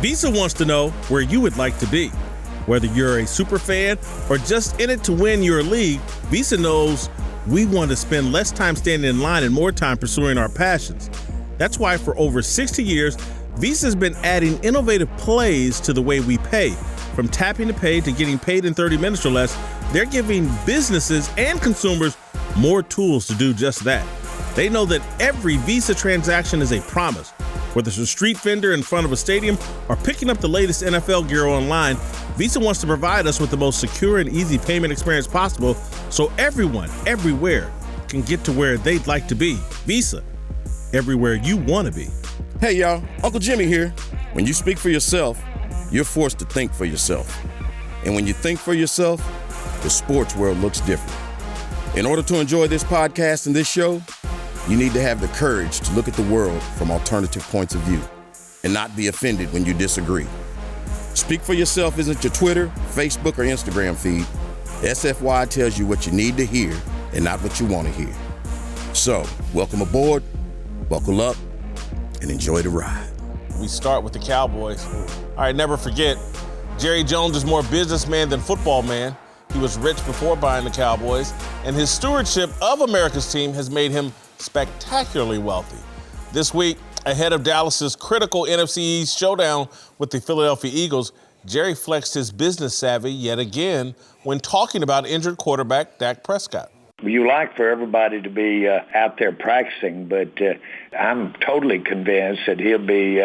Visa wants to know where you would like to be. Whether you're a super fan or just in it to win your league, Visa knows we want to spend less time standing in line and more time pursuing our passions. That's why for over 60 years, Visa's been adding innovative plays to the way we pay. From tapping to pay to getting paid in 30 minutes or less, they're giving businesses and consumers more tools to do just that. They know that every Visa transaction is a promise. Whether it's a street vendor in front of a stadium or picking up the latest NFL gear online, Visa wants to provide us with the most secure and easy payment experience possible so everyone, everywhere, can get to where they'd like to be. Visa, everywhere you want to be. Hey, y'all. Uncle Jimmy here. When you speak for yourself, you're forced to think for yourself. And when you think for yourself, the sports world looks different. In order to enjoy this podcast and this show, you need to have the courage to look at the world from alternative points of view and not be offended when you disagree. Speak for Yourself isn't your Twitter, Facebook, or Instagram feed. SFY tells you what you need to hear and not what you want to hear. So, welcome aboard, buckle up, and enjoy the ride. We start with the Cowboys. All right, never forget, Jerry Jones is more businessman than football man. He was rich before buying the Cowboys, and his stewardship of America's team has made him spectacularly wealthy. This week, ahead of Dallas's critical NFC East showdown with the Philadelphia Eagles, Jerry flexed his business savvy yet again when talking about injured quarterback Dak Prescott. You like for everybody to be out there practicing, but I'm totally convinced that he'll be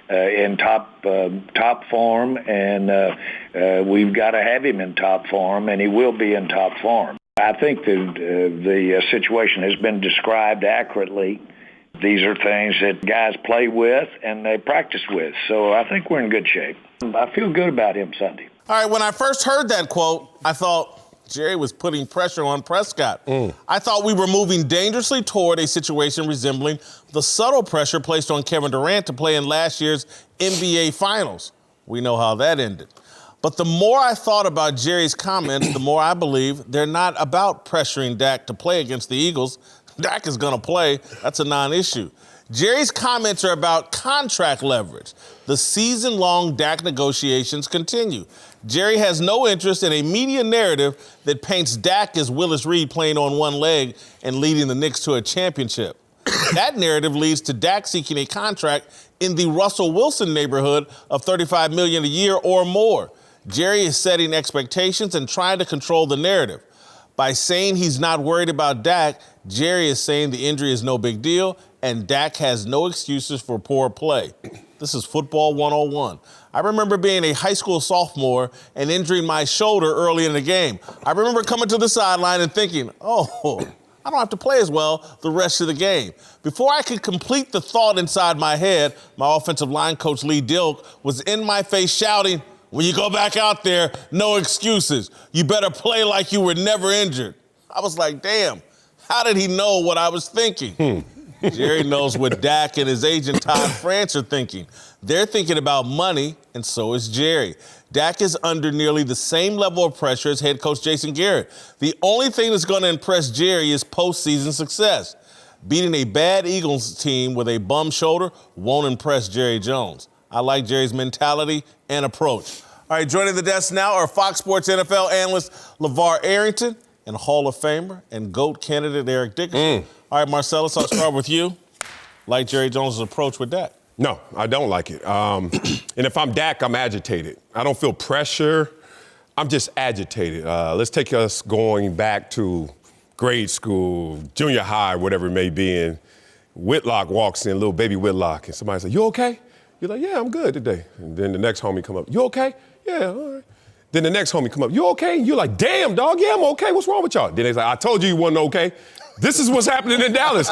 in top form, and we've got to have him in top form, and he will be in top form. I think the situation has been described accurately. These are things that guys play with and they practice with, so I think we're in good shape. I feel good about him Sunday. All right, when I first heard that quote, I thought Jerry was putting pressure on Prescott. I thought we were moving dangerously toward a situation resembling the subtle pressure placed on Kevin Durant to play in last year's NBA Finals. We know how that ended. But the more I thought about Jerry's comments, the more I believe they're not about pressuring Dak to play against the Eagles. Dak is going to play. That's a non-issue. Jerry's comments are about contract leverage. The season-long Dak negotiations continue. Jerry has no interest in a media narrative that paints Dak as Willis Reed playing on one leg and leading the Knicks to a championship. That narrative leads to Dak seeking a contract in the Russell Wilson neighborhood of $35 million a year or more. Jerry is setting expectations and trying to control the narrative. By saying he's not worried about Dak, Jerry is saying the injury is no big deal and Dak has no excuses for poor play. This is football 101. I remember being a high school sophomore and injuring my shoulder early in the game. I remember coming to the sideline and thinking, I don't have to play as well the rest of the game. Before I could complete the thought inside my head, my offensive line coach Lee Dilk was in my face shouting, "When you go back out there, no excuses. You better play like you were never injured." I was like, damn, how did he know what I was thinking? Jerry knows what Dak and his agent Todd France are thinking. They're thinking about money, and so is Jerry. Dak is under nearly the same level of pressure as head coach Jason Garrett. The only thing that's going to impress Jerry is postseason success. Beating a bad Eagles team with a bum shoulder won't impress Jerry Jones. I like Jerry's mentality and approach. All right, joining the desk now are Fox Sports NFL analyst LeVar Arrington and Hall of Famer and GOAT candidate Eric Dickerson. All right, Marcellus, I'll start with you. Like Jerry Jones' approach with Dak? No, I don't like it. And if I'm Dak, I'm agitated. I don't feel pressure. I'm just agitated. Let's take us going back to grade school, junior high, whatever it may be, and Whitlock walks in, little baby Whitlock, and somebody says, "You okay?" You're like, "Yeah, I'm good today." And then the next homie come up, "You okay?" "Yeah, all right." Then the next homie come up, "You okay?" And you're like, "Damn, dog, yeah, I'm okay. What's wrong with y'all?" Then they say, "I told you wasn't okay." This is what's happening in Dallas.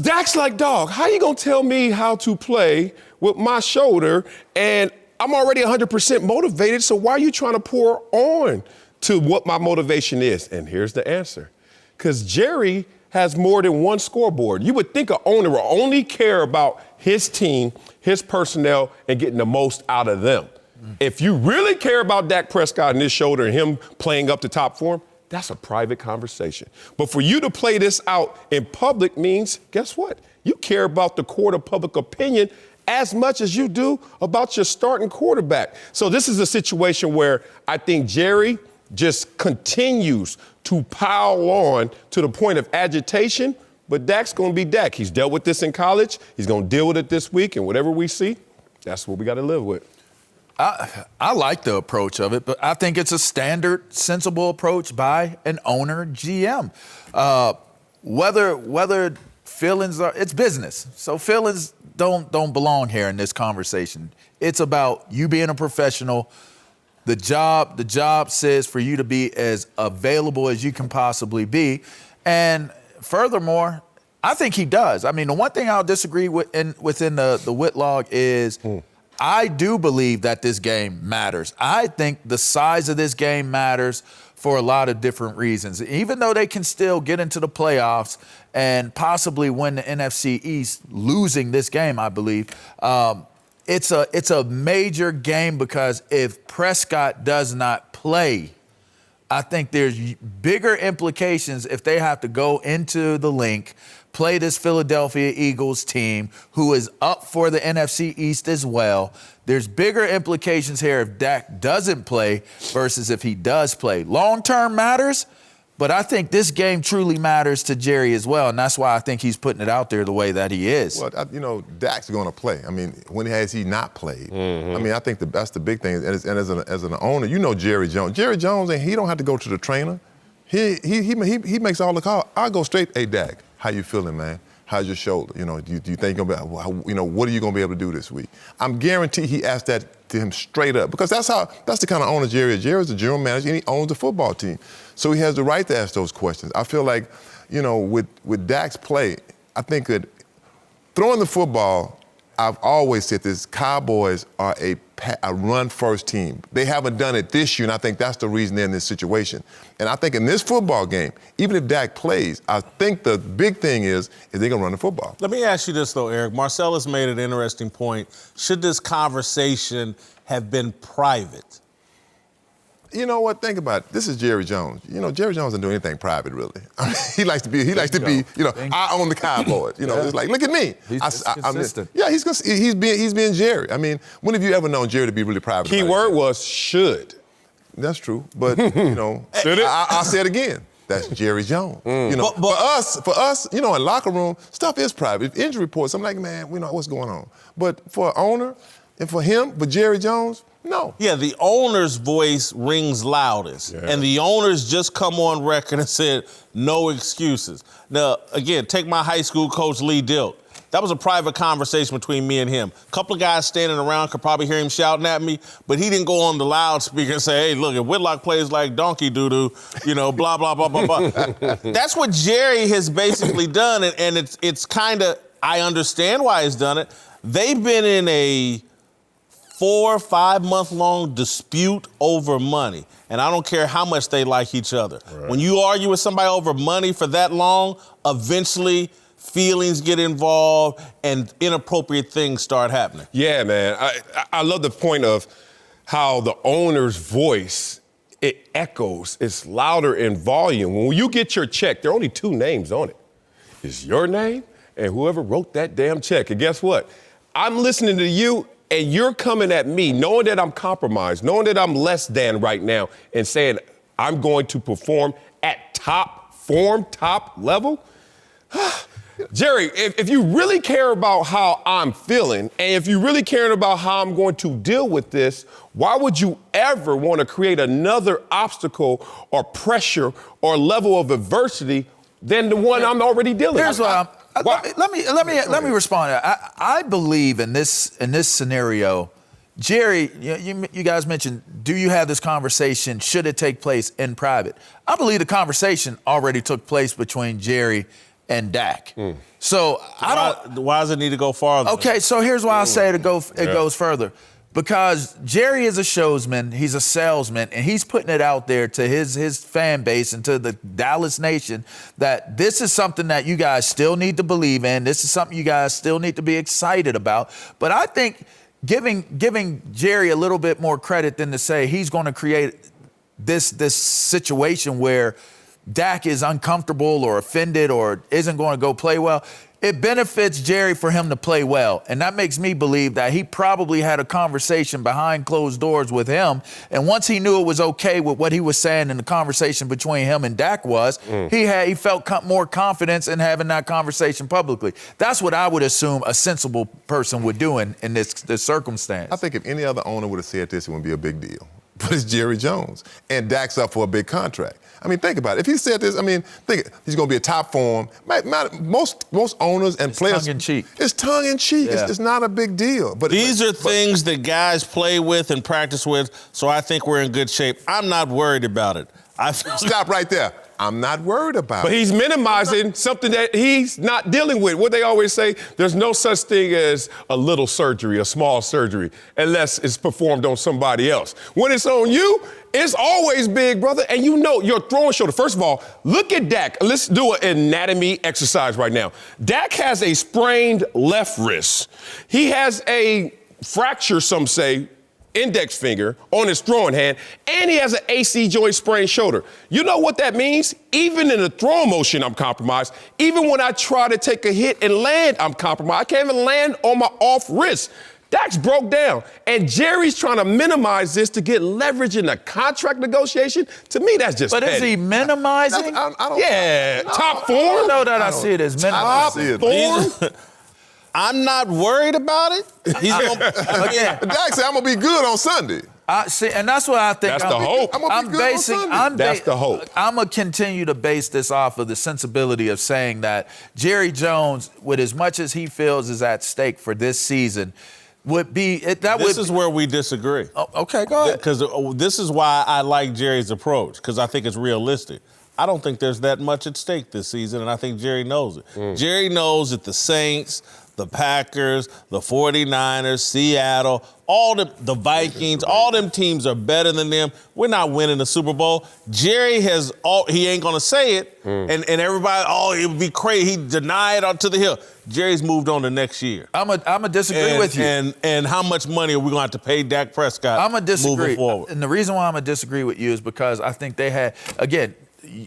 Dak's like, "Dog, how you gonna tell me how to play with my shoulder and I'm already 100% motivated, so why are you trying to pour on to what my motivation is?" And here's the answer. Because Jerry has more than one scoreboard. You would think an owner will only care about his team, his personnel, and getting the most out of them. If you really care about Dak Prescott and his shoulder and him playing up to top form, that's a private conversation. But for you to play this out in public means, guess what? You care about the court of public opinion as much as you do about your starting quarterback. So this is a situation where I think Jerry just continues to pile on to the point of agitation, but Dak's going to be Dak. He's dealt with this in college. He's going to deal with it this week, and whatever we see, that's what we got to live with. I like the approach of it, but I think it's a standard, sensible approach by an owner, GM. Whether feelings are, it's business. So feelings don't belong here in this conversation. It's about you being a professional. The job says for you to be as available as you can possibly be. And furthermore, I think he does. I mean, the one thing I'll disagree with within the Whitlock is I do believe that this game matters. I think the size of this game matters for a lot of different reasons. Even though they can still get into the playoffs and possibly win the NFC East, losing this game, I believe, it's a major game because if Prescott does not play, I think there's bigger implications if they have to go into the link, play this Philadelphia Eagles team who is up for the NFC East as well. There's bigger implications here if Dak doesn't play versus if he does play. Long-term matters, but I think this game truly matters to Jerry as well, and that's why I think he's putting it out there the way that he is. Well, Dak's going to play. I mean, when has he not played? I mean, I think that's the big thing. And as an owner, Jerry Jones. Jerry Jones, and he don't have to go to the trainer. He makes all the calls. I go straight, hey, Dak, how you feeling, man? How's your shoulder? Do you think you're gonna be, what are you going to be able to do this week? I'm guaranteed he asked that to him straight up because that's the kind of owner Jerry is. Jerry's the general manager and he owns the football team. So he has the right to ask those questions. I feel like, with Dak's play, I think that throwing the football, I've always said this, Cowboys are a run-first team. They haven't done it this year, and I think that's the reason they're in this situation. And I think in this football game, even if Dak plays, I think the big thing is they're going to run the football. Let me ask you this, though, Eric. Marcellus made an interesting point. Should this conversation have been private? You know what? Think about it. This is Jerry Jones. Jerry Jones doesn't do anything private, really. I mean, he likes to be, I own the Cowboys. It's like, look at me. He's consistent. He's being Jerry. I mean, when have you ever known Jerry to be really private? Key word was should. That's true. But, I'll say it again. That's Jerry Jones. But for us, in locker room, stuff is private. If injury reports, I'm like, man, we know what's going on. But for an owner and for him, for Jerry Jones, no. Yeah, the owner's voice rings loudest. Yeah. And the owner's just come on record and said, no excuses. Now, again, take my high school coach, Lee Dilk. That was a private conversation between me and him. A couple of guys standing around could probably hear him shouting at me, but he didn't go on the loudspeaker and say, hey, look, if Whitlock plays like donkey doo-doo, blah, blah, blah, blah, blah. That's what Jerry has basically done, and it's kind of, I understand why he's done it. They've been in a 4 or 5 month long dispute over money. And I don't care how much they like each other. Right. When you argue with somebody over money for that long, eventually feelings get involved and inappropriate things start happening. Yeah, man. I love the point of how the owner's voice, it echoes. It's louder in volume. When you get your check, there are only 2 names on it. It's your name and whoever wrote that damn check. And guess what? I'm listening to you, and you're coming at me knowing that I'm compromised, knowing that I'm less than right now, and saying I'm going to perform at top form, top level. Jerry, if you really care about how I'm feeling, and if you really care about how I'm going to deal with this, why would you ever want to create another obstacle or pressure or level of adversity than the one I'm already dealing with? Here's what let me respond. I believe in this scenario, Jerry. You guys mentioned, do you have this conversation? Should it take place in private? I believe the conversation already took place between Jerry and Dak. So Why does it need to go farther? Okay, so here's why I say it goes further. Because Jerry is a showsman, he's a salesman, and he's putting it out there to his fan base and to the Dallas nation that this is something that you guys still need to believe in. This is something you guys still need to be excited about. But I think giving Jerry a little bit more credit than to say he's going to create this situation where Dak is uncomfortable or offended or isn't going to go play well. it benefits Jerry for him to play well. And that makes me believe that he probably had a conversation behind closed doors with him. And once he knew it was okay with what he was saying in the conversation between him and Dak was, he felt more confidence in having that conversation publicly. That's what I would assume a sensible person would do in this circumstance. I think if any other owner would have said this, it wouldn't be a big deal. But it's Jerry Jones. And Dak's up for a big contract. I mean, think about it. If he said this, he's going to be a top form. Most owners and players. It's tongue-in-cheek. It's tongue-in-cheek. Yeah. It's not a big deal. But these are things that guys play with and practice with, so I think we're in good shape. I'm not worried about it. Stop right there. I'm not worried about it. But he's minimizing something that he's not dealing with. What they always say, there's no such thing as a little surgery, a small surgery, unless it's performed on somebody else. When it's on you, it's always big, brother. And you know your throwing shoulder. First of all, look at Dak. Let's do an anatomy exercise right now. Dak has a sprained left wrist. He has a fracture, some say, index finger on his throwing hand, and he has an AC joint sprained shoulder. You know what that means? Even in the throwing motion, I'm compromised. Even when I try to take a hit and land, I'm compromised. I can't even land on my off wrist. Dak's broke down, and Jerry's trying to minimize this to get leverage in the contract negotiation. To me, that's just But petty. is he minimizing? Top form? I know that I see it as minimizing. Top form? I'm not worried about it. He's gonna, Dak said, I'm going to be good on Sunday. See, and that's what I think. That's the hope. That's the hope. I'm going to continue to base this off of the sensibility of saying that Jerry Jones, with as much as he feels is at stake for this season, would be This is where we disagree. Oh, okay, go ahead. Because this is why I like Jerry's approach, because I think it's realistic. I don't think there's that much at stake this season, and I think Jerry knows it. Jerry knows that the Saints, the Packers, the 49ers, Seattle, all the Vikings, all them teams are better than them. We're not winning the Super Bowl. Jerry he ain't going to say it, and everybody, it would be crazy. He denied it to the hill. Jerry's moved on to next year. I'm a disagree with you. And how much money are we going to have to pay Dak Prescott I'm a disagree. moving forward? And the reason why I'm a disagree with you is because I think they had, again,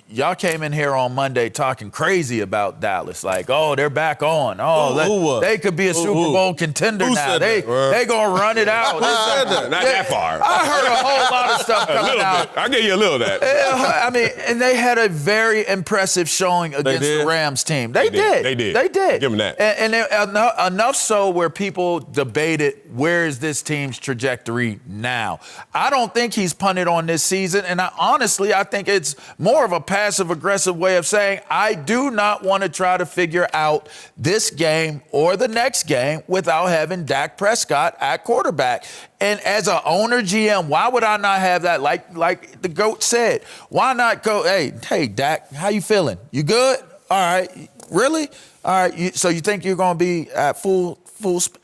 y'all came in here on Monday talking crazy about Dallas. Like, oh, they're back on. Oh, they could be a Super Bowl contender now. They going to run it out. Not that far. I heard a whole lot of stuff coming out. I'll give you a little of that. I mean, and they had a very impressive showing against the Rams team. They did. Give them that. And enough so where people debated, where is this team's trajectory now? I don't think he's punted on this season, and honestly, I think it's more of a passive-aggressive way of saying, I do not want to try to figure out this game or the next game without having Dak Prescott at quarterback. And as an owner, GM, why would I not have that? Like the GOAT said, why not go, hey, Dak, how you feeling? You good? All right. Really? All right. So you think you're going to be at full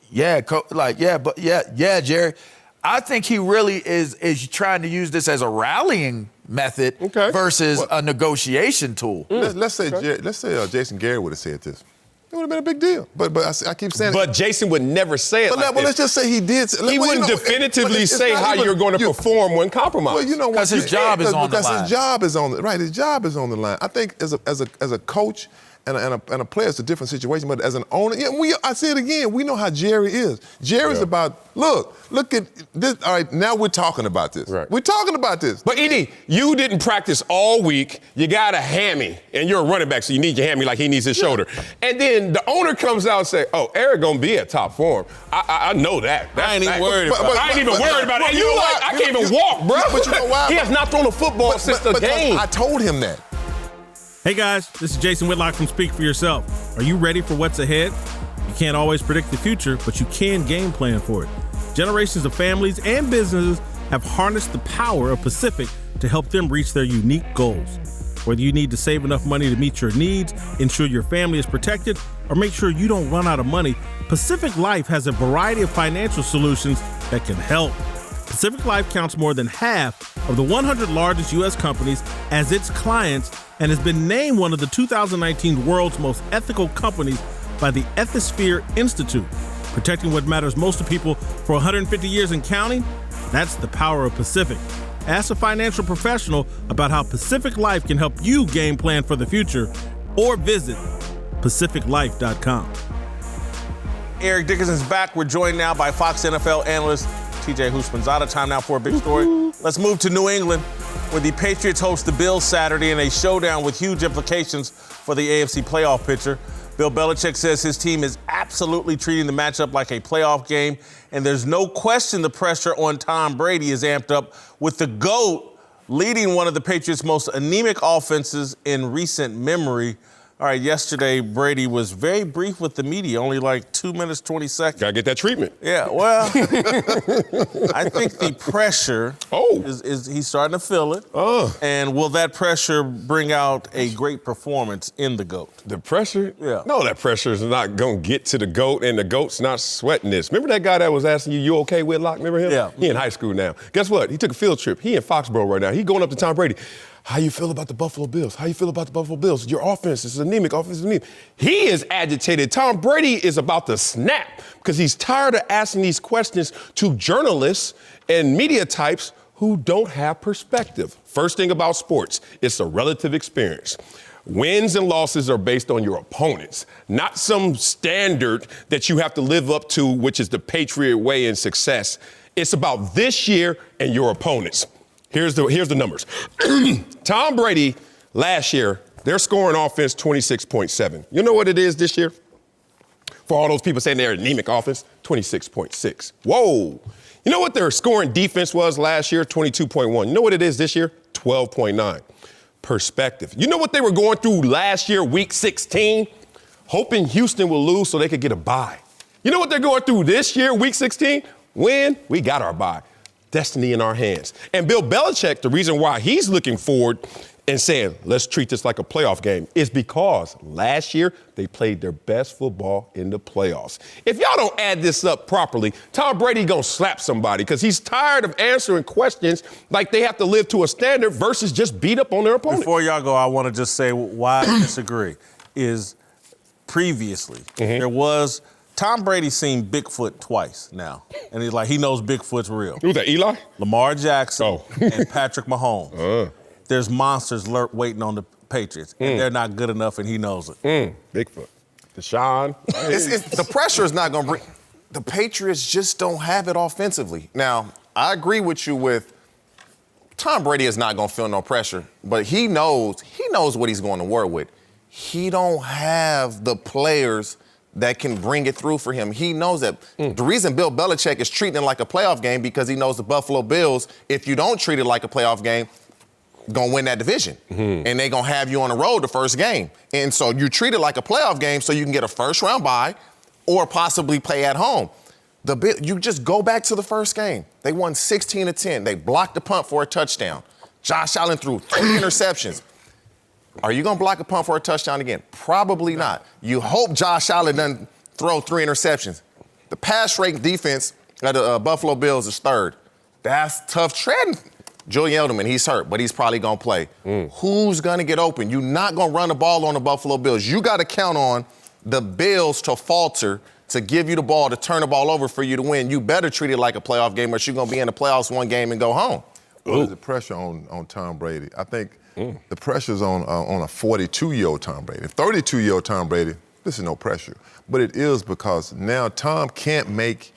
yeah, Jerry. I think he really is trying to use this as a rallying method versus a negotiation tool. Let's say Jason Garrett would have said this. It would have been a big deal. But I keep saying But Jason would never say it But let's just say he did. He wouldn't definitively say how you're going to perform when compromised. Well, you know what? Because his job is on the line. Because his job is on his job is on the line. I think as a coach and a player, it's a different situation. But as an owner, I say it again, we know how Jerry is. Jerry's about, look at this. All right, now we're talking about this. Right. We're talking about this. But, Edie, you didn't practice all week. You got a hammy, and you're a running back, so you need your hammy like he needs his shoulder. And then the owner comes out and say, Eric going to be at top form. I know that. I ain't even worried about it. I ain't even worried about it. I can't even walk, bro. But you know why? He has not thrown a football since the game. I told him that. Hey guys, this is Jason Whitlock from Speak for Yourself. Are you ready for what's ahead? You can't always predict the future, but you can game plan for it. Generations of families and businesses have harnessed the power of Pacific to help them reach their unique goals. Whether you need to save enough money to meet your needs, ensure your family is protected, or make sure you don't run out of money, Pacific Life has a variety of financial solutions that can help. Pacific Life counts more than half of the 100 largest U.S. companies as its clients and has been named one of the 2019 world's most ethical companies by the Ethisphere Institute. Protecting what matters most to people for 150 years and counting? That's the power of Pacific. Ask a financial professional about how Pacific Life can help you game plan for the future, or visit PacificLife.com. Eric Dickerson's back. We're joined now by Fox NFL analyst TJ Houshmandzadeh. Time now for a big story. Let's move to New England, where the Patriots host the Bills Saturday in a showdown with huge implications for the AFC playoff picture. Bill Belichick says his team is absolutely treating the matchup like a playoff game, and there's no question the pressure on Tom Brady is amped up, with the GOAT leading one of the Patriots' most anemic offenses in recent memory. All right, yesterday, Brady was very brief with the media, only like 2 minutes, 20 seconds. Gotta get that treatment. Yeah, well, I think the pressure is he's starting to feel it. And will that pressure bring out a great performance in the GOAT? The pressure? Yeah. No, that pressure is not going to get to the GOAT, and the GOAT's not sweating this. Remember that guy that was asking you okay, Whitlock? Remember him? Yeah. He in high school now. Guess what? He took a field trip. He in Foxborough right now. He going up to Tom Brady. How you feel about the Buffalo Bills? How you feel about the Buffalo Bills? Your offense is anemic. Offense is anemic. He is agitated. Tom Brady is about to snap because he's tired of asking these questions to journalists and media types who don't have perspective. First thing about sports, it's a relative experience. Wins and losses are based on your opponents, not some standard that you have to live up to, which is the Patriot way in success. It's about this year and your opponents. Here's the numbers. Tom Brady, last year, their scoring offense, 26.7. You know what it is this year? For all those people saying they're anemic offense, 26.6. Whoa. You know what their scoring defense was last year? 22.1. You know what it is this year? 12.9. Perspective. You know what they were going through last year, week 16? Hoping Houston will lose so they could get a bye. You know what they're going through this year, week 16? Win, we got our bye. Destiny in our hands. And Bill Belichick, the reason why he's looking forward and saying, let's treat this like a playoff game, is because last year they played their best football in the playoffs. If y'all don't add this up properly, Tom Brady gonna slap somebody because he's tired of answering questions like they have to live to a standard versus just beat up on their opponent. Before y'all go, I want to just say why I disagree is previously there was Tom Brady's seen Bigfoot twice now, and he's like, he knows Bigfoot's real. Who's that, Eli? Lamar Jackson and Patrick Mahomes. There's monsters waiting on the Patriots, and they're not good enough, and he knows it. Bigfoot. Deshaun. The pressure is not going to bring. The Patriots just don't have it offensively. Now, I agree with you with Tom Brady is not going to feel no pressure, but he knows what he's going to war with. He don't have the players that can bring it through for him. He knows that. The reason Bill Belichick is treating it like a playoff game because he knows the Buffalo Bills, if you don't treat it like a playoff game, gonna win that division. And they gonna have you on the road the first game. And so you treat it like a playoff game so you can get a first round bye or possibly play at home. You just go back to the first game. They won 16-10. They blocked the punt for a touchdown. Josh Allen threw 3 interceptions. Are you going to block a punt for a touchdown again? Probably not. You hope Josh Allen doesn't throw 3 interceptions. The pass rate defense of the Buffalo Bills is 3rd. That's tough treading. Julian Edelman, he's hurt, but he's probably going to play. Who's going to get open? You're not going to run the ball on the Buffalo Bills. You got to count on the Bills to falter, to give you the ball, to turn the ball over for you to win. You better treat it like a playoff game or you're going to be in the playoffs one game and go home. Well, there's the pressure on Tom Brady. I think the pressure's on a 42-year-old Tom Brady. 32-year-old Tom Brady, this is no pressure. But it is because now Tom can't make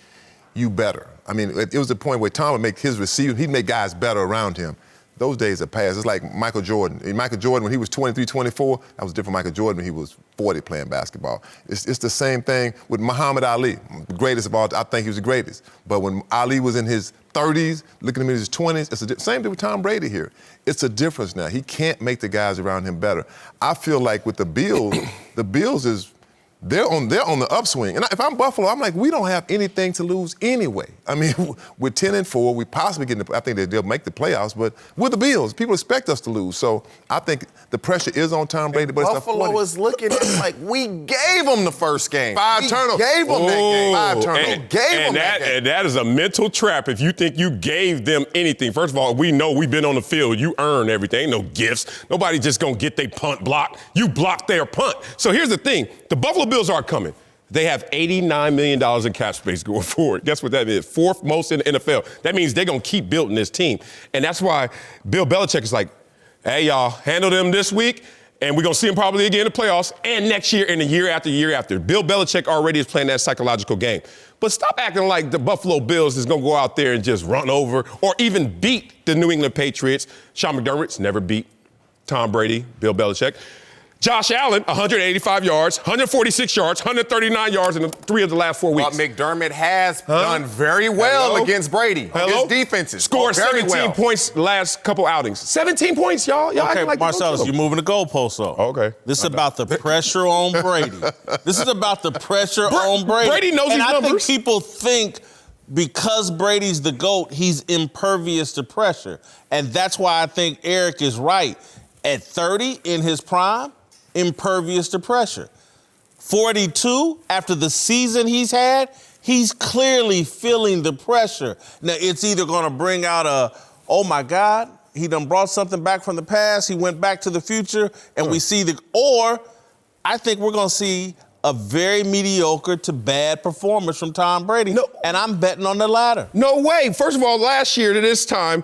you better. I mean, it was a point where Tom would make his receivers, he'd make guys better around him. Those days are past. It's like Michael Jordan. Michael Jordan, when he was 23, 24, that was different Michael Jordan when he was 40 playing basketball. It's the same thing with Muhammad Ali. The greatest of all, I think he was the greatest. But when Ali was in his 30s, looking at him in his 20s, it's the same thing with Tom Brady here. It's a difference now. He can't make the guys around him better. I feel like with the Bills, the Bills is, they're on the upswing. And if I'm Buffalo, I'm like, we don't have anything to lose anyway. I mean, we're 10-4. We possibly I think they'll make the playoffs, but we're the Bills. People expect us to lose. So I think the pressure is on Tom Brady. But Buffalo is looking at it like, we gave them the first game. 5 turnovers. Gave them that game. 5 turnovers. And that is a mental trap if you think you gave them anything. First of all, we know we've been on the field. You earn everything. Ain't no gifts. Nobody just going to get their punt blocked. You blocked their punt. So here's the thing. The Buffalo Bills are coming. They have $89 million in cap space going forward. Guess what that is? 4th most in the NFL. That means they're going to keep building this team. And that's why Bill Belichick is like, hey, y'all, handle them this week, And we're going to see him probably again in the playoffs and next year and the year after. Bill Belichick already is playing that psychological game. But stop acting like the Buffalo Bills is going to go out there and just run over or even beat the New England Patriots. Sean McDermott's never beat Tom Brady, Bill Belichick. Josh Allen, 185 yards, 146 yards, 139 yards in 3 of the last 4 weeks. But McDermott has done very well against Brady. His defenses scored 17 points the last couple outings. 17 points, y'all. Okay, like Marcellus, you're moving the goalposts, though. Okay. This is about the pressure on Brady. This is about the pressure on Brady. Brady knows and his numbers. I think people think because Brady's the GOAT, he's impervious to pressure. And that's why I think Eric is right. At 30 in his prime, impervious to pressure. 42, after the season he's had, he's clearly feeling the pressure. Now, it's either going to bring out oh, my God, he done brought something back from the past, he went back to the future, and we see or I think we're going to see a very mediocre to bad performance from Tom Brady. No. And I'm betting on the latter. No way. First of all, last year to this time,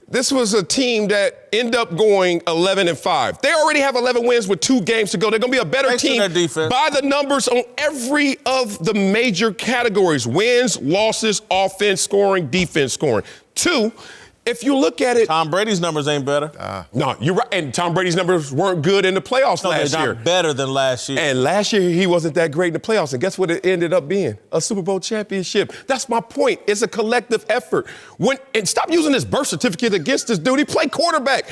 this was a team that ended up going 11-5. They already have 11 wins with 2 games to go. They're going to be a better team by the numbers on every of the major categories: wins, losses, offense scoring, defense scoring. 2, if you look at it, Tom Brady's numbers ain't better. No, you're right. And Tom Brady's numbers weren't good in the playoffs last they're year. not better than last year. And last year, he wasn't that great in the playoffs. And guess what it ended up being? A Super Bowl championship. That's my point. It's a collective effort. And stop using this birth certificate against this dude. He played quarterback.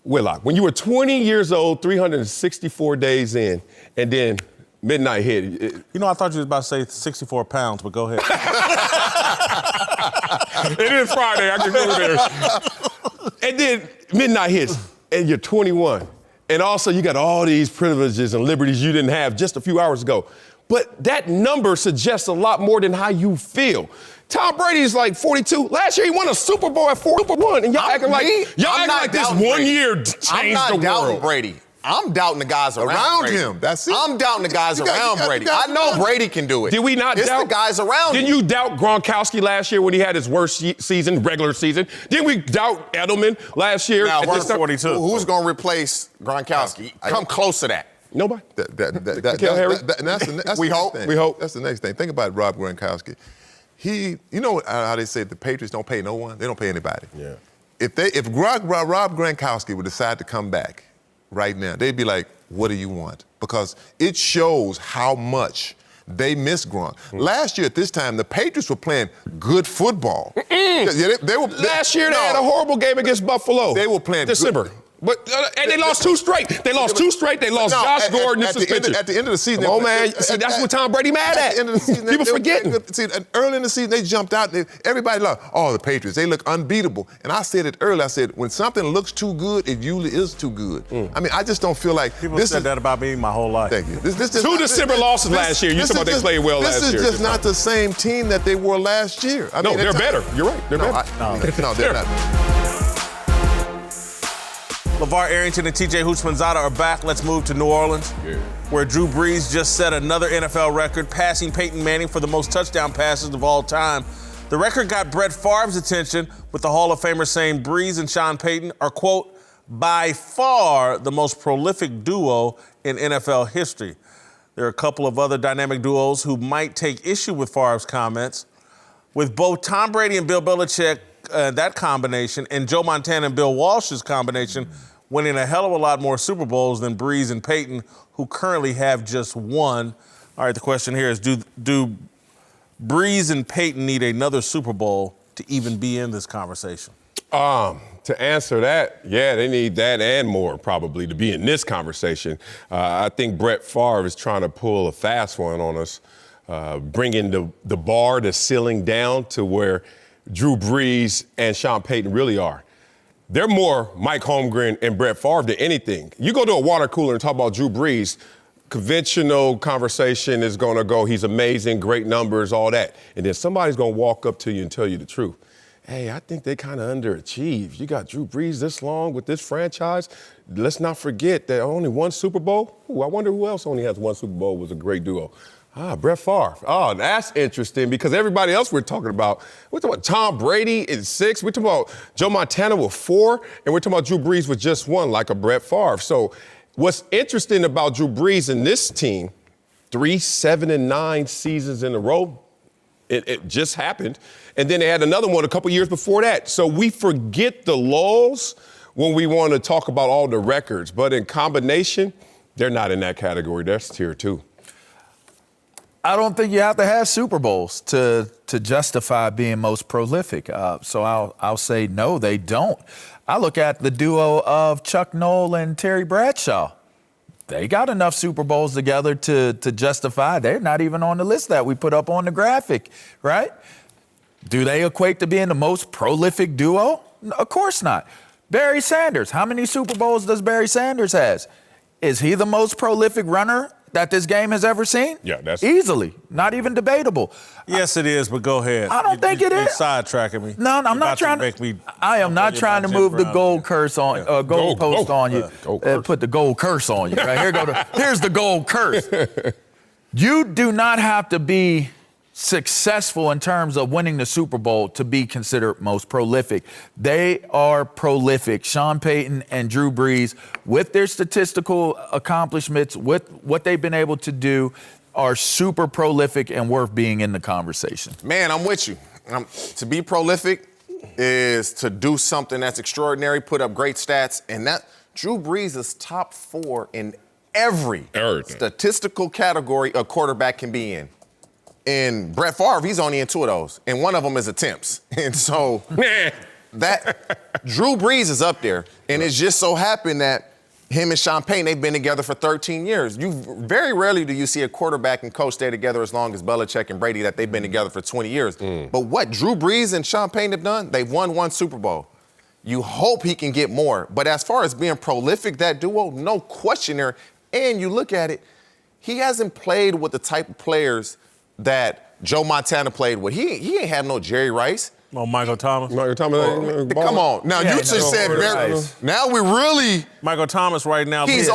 Whitlock, when you were 20 years old, 364 days in, and then midnight hit. You know, I thought you was about to say 64 pounds, but go ahead. It is Friday. I can go there. And then midnight hits, and you're 21. And also, you got all these privileges and liberties you didn't have just a few hours ago. But that number suggests a lot more than how you feel. Tom Brady's like 42. Last year, he won a Super Bowl at 41. And y'all acting like this 1 year changed the world. I'm not doubting Brady. I'm doubting the guys around Brady. him. That's it. I'm doubting the guys around Brady. I know Brady can do it. Did we not doubt? It's the guys around him. Didn't you doubt Gronkowski last year when he had his worst season, regular season? Didn't we doubt Edelman last year? Now, at 42. Who's going to replace Gronkowski? Come close to that. Nobody. We hope. We hope. That's the next thing. Think about Rob Gronkowski. You know how they say the Patriots don't pay no one? They don't pay anybody. Yeah. If Rob Gronkowski would decide to come back right now, they'd be like, what do you want? Because it shows how much they miss Gronk. Last year at this time, the Patriots were playing good football. Last year they had a horrible game against Buffalo. They were playing December. Good. And they lost 2 straight. They lost 2 straight. They lost Josh Gordon in suspension. At the end of the season. Oh, man. See, that's what Tom Brady mad at. At the end of the season. People forgetting. See, early in the season, they jumped out. Everybody loved, the Patriots. They look unbeatable. And I said it earlier. I said, when something looks too good, it usually is too good. I mean, I just don't feel like People said that about me my whole life. Thank you. 2 December losses last year. You talking about they played well last year. This is just not the same team that they were last year. No, they're better. You're right. They're better. No, they're not. LeVar Arrington and TJ Houshmandzadeh are back. Let's move to New Orleans, where Drew Brees just set another NFL record, passing Peyton Manning for the most touchdown passes of all time. The record got Brett Favre's attention, with the Hall of Famer saying Brees and Sean Payton are, quote, by far the most prolific duo in NFL history. There are a couple of other dynamic duos who might take issue with Favre's comments. With both Tom Brady and Bill Belichick, that combination, and Joe Montana and Bill Walsh's combination, winning a hell of a lot more Super Bowls than Brees and Peyton, who currently have just one. All right, the question here is, do Brees and Peyton need another Super Bowl to even be in this conversation? To answer that, yeah, they need that and more probably to be in this conversation. I think Brett Favre is trying to pull a fast one on us, bringing the bar, the ceiling down to where Drew Brees and Sean Payton really are. They're more Mike Holmgren and Brett Favre than anything. You go to a water cooler and talk about Drew Brees, conventional conversation is going to go, he's amazing, great numbers, all that. And then somebody's going to walk up to you and tell you the truth. Hey, I think they kind of underachieved. You got Drew Brees this long with this franchise. Let's not forget that only one Super Bowl. Ooh, I wonder who else only has one Super Bowl was a great duo. Brett Favre. Oh, that's interesting because everybody else we're talking about Tom Brady in 6. We're talking about Joe Montana with 4, and we're talking about Drew Brees with just 1, like a Brett Favre. So what's interesting about Drew Brees and this team, 3 7-9 seasons in a row, it just happened. And then they had another one a couple years before that. So we forget the lulls when we want to talk about all the records. But in combination, they're not in that category. That's tier 2. I don't think you have to have Super Bowls to justify being most prolific. So I'll say no, they don't. I look at the duo of Chuck Noll and Terry Bradshaw. They got enough Super Bowls together to justify. They're not even on the list that we put up on the graphic, right? Do they equate to being the most prolific duo? Of course not. Barry Sanders, how many Super Bowls does Barry Sanders has? Is he the most prolific runner that this game has ever seen? Yeah, that's easily, not even debatable. Yes, it is, but go ahead. I don't think it is. You're sidetracking me. No, I'm not trying to make me. I am not trying to move the gold curse on, gold post on you. Put the gold curse on you. Right here's the gold curse. You do not have to be successful in terms of winning the Super Bowl to be considered most prolific. They are prolific. Sean Payton and Drew Brees, with their statistical accomplishments, with what they've been able to do, are super prolific and worth being in the conversation. Man, I'm with you. To be prolific is to do something that's extraordinary, put up great stats, and that Drew Brees is top 4 in every statistical category a quarterback can be in. And Brett Favre, he's only in 2 of those, and one of them is attempts. And so that Drew Brees is up there, and it's just so happened that him and Sean Payton, they've been together for 13 years. Very rarely do you see a quarterback and coach stay together as long as Belichick and Brady, that they've been together for 20 years. But what Drew Brees and Sean Payton have done, they've won 1 Super Bowl. You hope he can get more. But as far as being prolific, that duo, no question there. And you look at it, he hasn't played with the type of players that Joe Montana played with. He ain't have no Jerry Rice. Oh, Michael Thomas. Come on. Now, you just said now we really. Michael Thomas right now. He's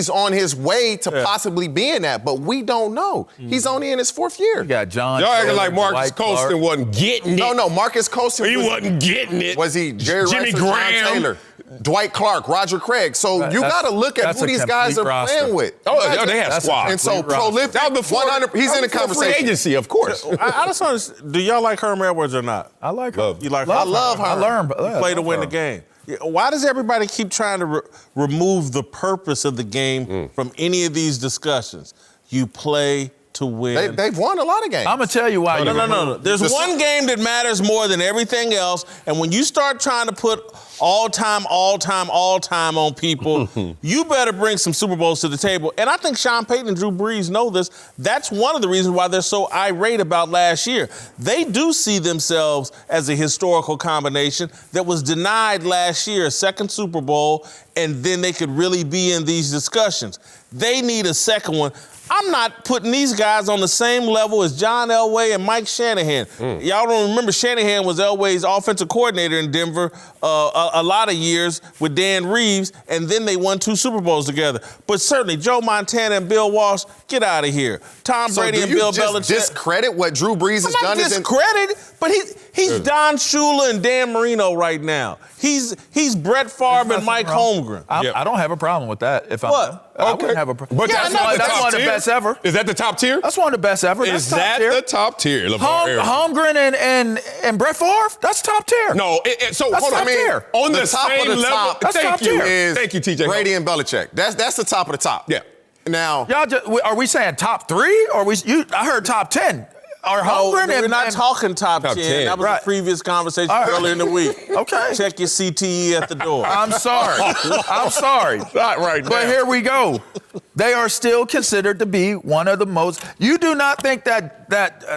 on his way to possibly being that, but we don't know. He's only in his 4th year. You got John. Y'all acting like Marcus Colston wasn't getting it. No, Marcus Colston. He wasn't getting it. Was he Jerry Jimmy Rice or Graham? John Taylor? Dwight Clark, Roger Craig. So you got to look at who these guys are playing with. Oh, they have squads. And so prolific. That was before 100. He's in the conversation. Free agency, of course. I just want to. Do y'all like Herm Edwards or not? I like Herm. You like? I love Herm. I learned. Play to win the game. Why does everybody keep trying to remove the purpose of the game from any of these discussions? You play to win. They've won a lot of games. I'm going to tell you why. No. There's one game that matters more than everything else, and when you start trying to put all time on people, you better bring some Super Bowls to the table. And I think Sean Payton and Drew Brees know this. That's one of the reasons why they're so irate about last year. They do see themselves as a historical combination that was denied last year, a 2nd Super Bowl, and then they could really be in these discussions. They need a second one. I'm not putting these guys on the same level as John Elway and Mike Shanahan. Y'all don't remember Shanahan was Elway's offensive coordinator in Denver a lot of years with Dan Reeves, and then they won 2 Super Bowls together. But certainly Joe Montana and Bill Walsh, get out of here. Tom Brady and Bill Belichick. Discredit what Drew Brees has done? Discredit, but he's Don Shula and Dan Marino right now. He's Brett Favre and Mike Holmgren. I don't have a problem with that. I wouldn't have a problem. But that's one of the best ever. Is that the top tier? That's one of the best ever. Is that the top tier? Holmgren and Brett Favre? That's top tier. No, so that's hold on. Top tier. On the top same of the level. top. That's top tier. Thank you, TJ. Brady and Belichick. That's the top of the top. Yeah. Now, are we saying top 3? Or I heard top 10. We're not talking top 10. That was a previous conversation earlier in the week. Okay. Check your CTE at the door. I'm sorry. Not right now. But here we go. They are still considered to be one of the most. You do not think that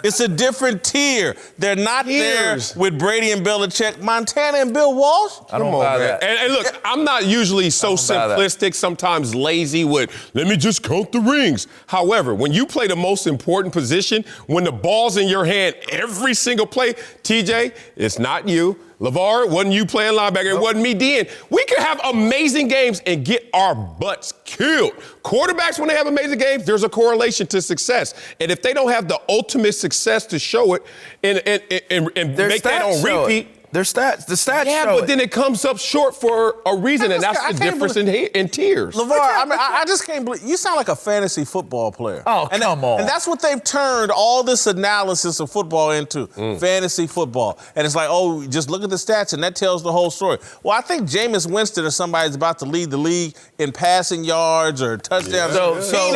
it's a different tier. They're not there with Brady and Belichick, Montana and Bill Walsh. I don't buy that. And look, I'm not usually so simplistic, sometimes lazy with, let me just count the rings. However, when you play the most important position, when the ball's in your hand every single play, TJ, it's not you. LeVar, it wasn't you playing linebacker. It wasn't me, DN. We can have amazing games and get our butts killed. Quarterbacks, when they have amazing games, there's a correlation to success. And if they don't have the ultimate success to show it and make that on repeat, The stats Yeah, show but then it comes up short for a reason, and that's the difference in tiers. LeVar, I just can't believe you sound like a fantasy football player. Oh, come on. And that's what they've turned all this analysis of football into, fantasy football. And it's like, oh, just look at the stats, and that tells the whole story. Well, I think Jameis Winston or somebody's about to lead the league in passing yards or touchdowns. So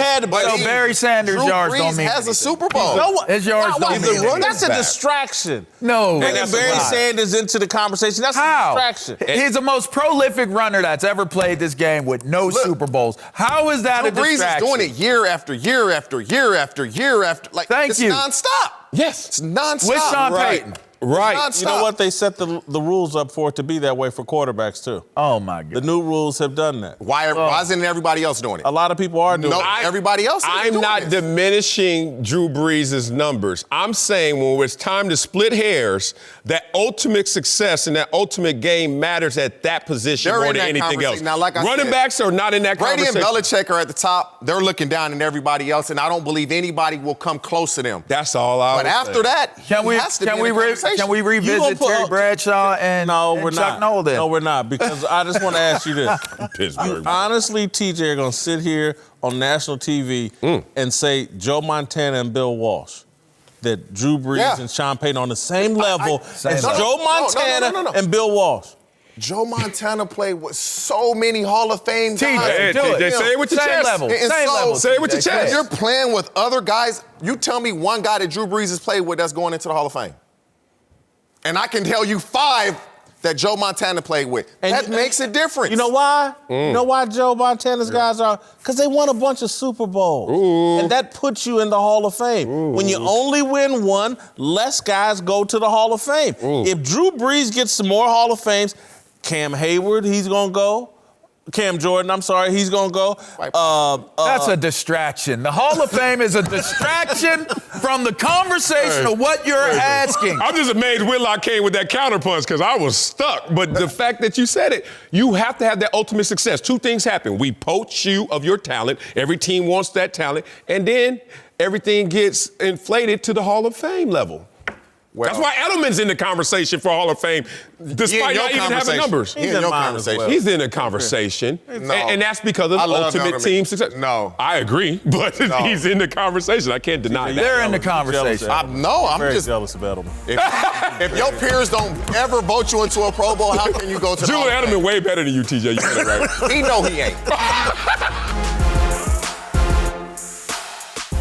Barry Sanders' yards don't mean has anything. a Super Bowl. His yards don't mean anything. That's a distraction. No. Bringing Barry Sanders into the conversation, that's a distraction. He's the most prolific runner that's ever played this game with no Super Bowls. How is that a Drew Brees distraction? is doing it year after year after year after year after. Like, it's nonstop. Yes. It's nonstop. With Sean Payton. Right. Nonstop. You know what? They set the rules up for it to be that way for quarterbacks, too. Oh, my God. The new rules have done that. Why isn't everybody else doing it? A lot of people are doing it. Everybody else is I'm doing not it. diminishing Drew Brees' numbers. I'm saying when it's time to split hairs, that ultimate success and that ultimate game matters at that position They're more in than that anything else. conversation. Now, like I Running said, backs are not in that Brady conversation. and Belichick are at the top. They're looking down at everybody else, and I don't believe anybody will come close to them. That's all I But was after saying. that, Can we revisit Terry Bradshaw and we're Chuck not. Noll then? No, we're not, because I just want to ask you this. Pittsburgh. Honestly, TJ, are going to sit here on national TV and say Joe Montana and Bill Walsh, that Drew Brees and Sean Payton on the same level as Joe Montana and Bill Walsh? Joe Montana played with so many Hall of Fame guys. Hey, TJ, say it with your chest. Level. And Same so, level. Say it with your chest. You're playing with other guys. You tell me one guy that Drew Brees has played with that's going into the Hall of Fame. And I can tell you 5 that Joe Montana played with. And that makes a difference. You know why? You know why Joe Montana's guys are? Because they won a bunch of Super Bowls. And that puts you in the Hall of Fame. When you only win one, less guys go to the Hall of Fame. If Drew Brees gets some more Hall of Fames, Cam Hayward, he's going to go. Cam Jordan, I'm sorry, he's going to go. That's a distraction. The Hall of Fame is a distraction from the conversation of what you're asking. I'm just amazed Whitlock came with that counterpunch because I was stuck. But the fact that you said it, you have to have that ultimate success. 2 things happen. We poach you of your talent. Every team wants that talent. And then everything gets inflated to the Hall of Fame level. Well, that's why Edelman's in the conversation for Hall of Fame, despite not even having numbers. He's in your conversation. He's in the conversation. No. And that's because of ultimate team success. No. I agree, but he's in the conversation. I can't deny that. They're in the conversation. I'm very just jealous of Edelman. If your peers don't ever vote you into a Pro Bowl, how can you go to the Hall of Julian Fame? Edelman way better than you, TJ. You said it right. He know he ain't.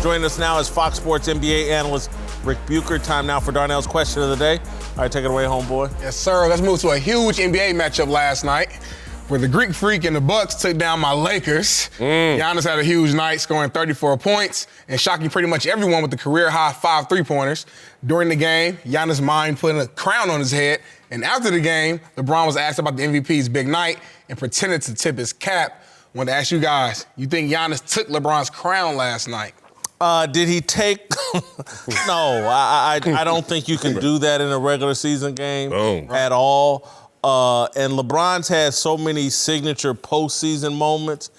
Joining us now is Fox Sports NBA analyst Rick Bucher. Time now for Darnell's question of the day. All right, take it away, homeboy. Yes, sir. Let's move to a huge NBA matchup last night where the Greek Freak and the Bucks took down my Lakers. Giannis had a huge night, scoring 34 points and shocking pretty much everyone with the career-high 5 3-pointers. During the game, Giannis' mind putting a crown on his head. And after the game, LeBron was asked about the MVP's big night and pretended to tip his cap. I wanted to ask you guys, you think Giannis took LeBron's crown last night? Did he take? No, I don't think you can do that in a regular season game at all. And LeBron's had so many signature postseason moments,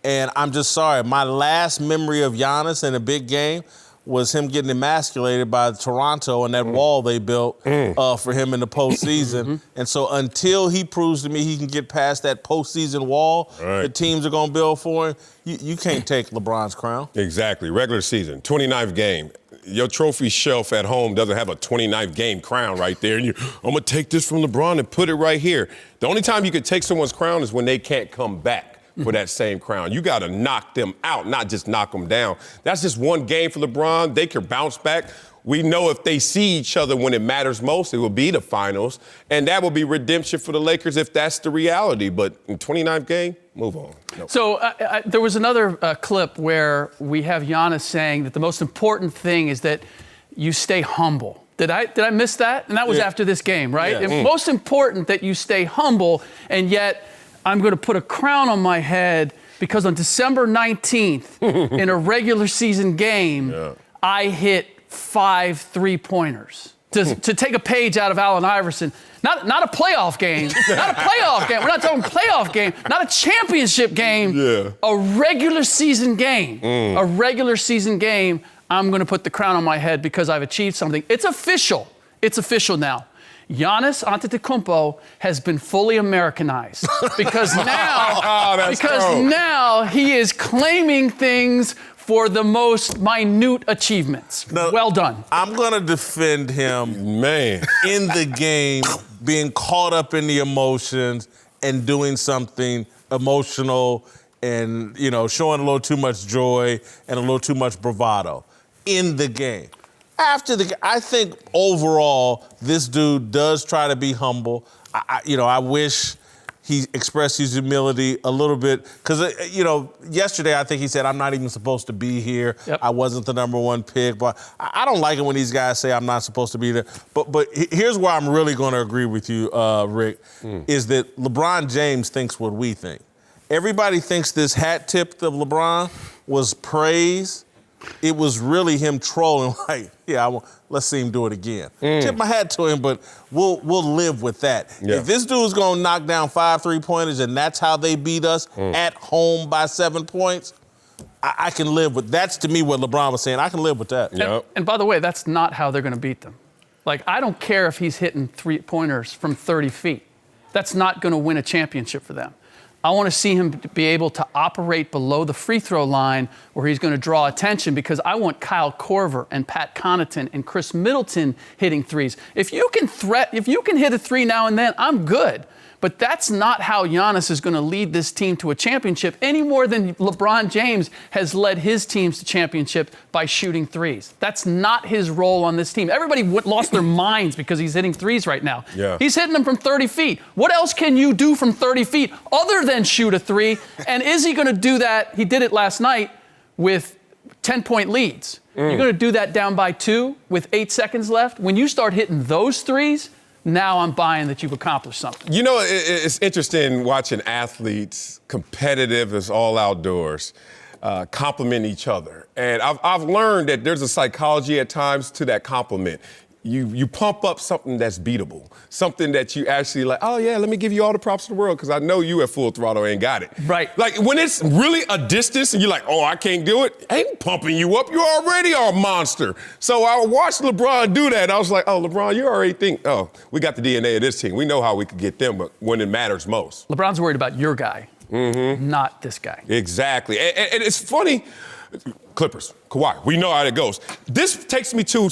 and I'm just sorry. My last memory of Giannis in a big game was him getting emasculated by Toronto and that wall they built for him in the postseason. And so until he proves to me he can get past that postseason wall that teams are going to build for him, you can't take LeBron's crown. Exactly. Regular season, 29th game. Your trophy shelf at home doesn't have a 29th game crown right there. And I'm going to take this from LeBron and put it right here. The only time you could take someone's crown is when they can't come back for that same crown. You got to knock them out, not just knock them down. That's just one game for LeBron. They can bounce back. We know if they see each other when it matters most, it will be the finals. And that will be redemption for the Lakers if that's the reality. But in 29th game, move on. Nope. So there was another clip where we have Giannis saying that the most important thing is that you stay humble. Did I miss that? And that was after this game, right? Yeah. And most important that you stay humble, and yet I'm going to put a crown on my head because on December 19th, in a regular season game, I hit 5 3-pointers. To take a page out of Allen Iverson, not a playoff game, not a playoff game. We're not talking playoff game, not a championship game, a regular season game. A regular season game, I'm going to put the crown on my head because I've achieved something. It's official. It's official now. Giannis Antetokounmpo has been fully Americanized because now he is claiming things for the most minute achievements. No, well done. I'm going to defend him, Man. in the game, being caught up in the emotions and doing something emotional and, showing a little too much joy and a little too much bravado in the game. I think overall, this dude does try to be humble. I wish he expressed his humility a little bit because, yesterday I think he said, I'm not even supposed to be here. Yep. I wasn't the number one pick. But I don't like it when these guys say I'm not supposed to be there. But here's where I'm really going to agree with you, Rick, is that LeBron James thinks what we think. Everybody thinks this hat tip of LeBron was praise. It was really him trolling, let's see him do it again. Tip my hat to him, but we'll live with that. Yeah. If this dude's gonna knock down 5 3-pointers and that's how they beat us at home by 7 points, I can live with. That's to me what LeBron was saying. I can live with that. Yep. And by the way, that's not how they're going to beat them. I don't care if he's hitting 3-pointers from 30 feet. That's not going to win a championship for them. I want to see him be able to operate below the free throw line where he's going to draw attention because I want Kyle Korver and Pat Connaughton and Chris Middleton hitting threes. If you can hit a three now and then, I'm good. But that's not how Giannis is going to lead this team to a championship any more than LeBron James has led his teams to championship by shooting threes. That's not his role on this team. Everybody lost their minds because he's hitting threes right now. Yeah. He's hitting them from 30 feet. What else can you do from 30 feet other than shoot a three? And is he going to do that? He did it last night with 10-point leads. You're going to do that down by 2 with 8 seconds left? When you start hitting those threes, now I'm buying that you've accomplished something. It's interesting watching athletes, competitive as all outdoors, compliment each other. And I've learned that there's a psychology at times to that compliment. You pump up something that's beatable, something that you actually like, oh, yeah, let me give you all the props in the world because I know you at full throttle ain't got it. Right. Like when it's really a distance and you're like, oh, I can't do it, I ain't pumping you up. You already are a monster. So I watched LeBron do that. And I was like, oh, LeBron, you already think, oh, we got the DNA of this team. We know how we could get them, but when it matters most. LeBron's worried about your guy, not this guy. Exactly. And it's funny. Clippers, Kawhi, we know how it goes. This takes me to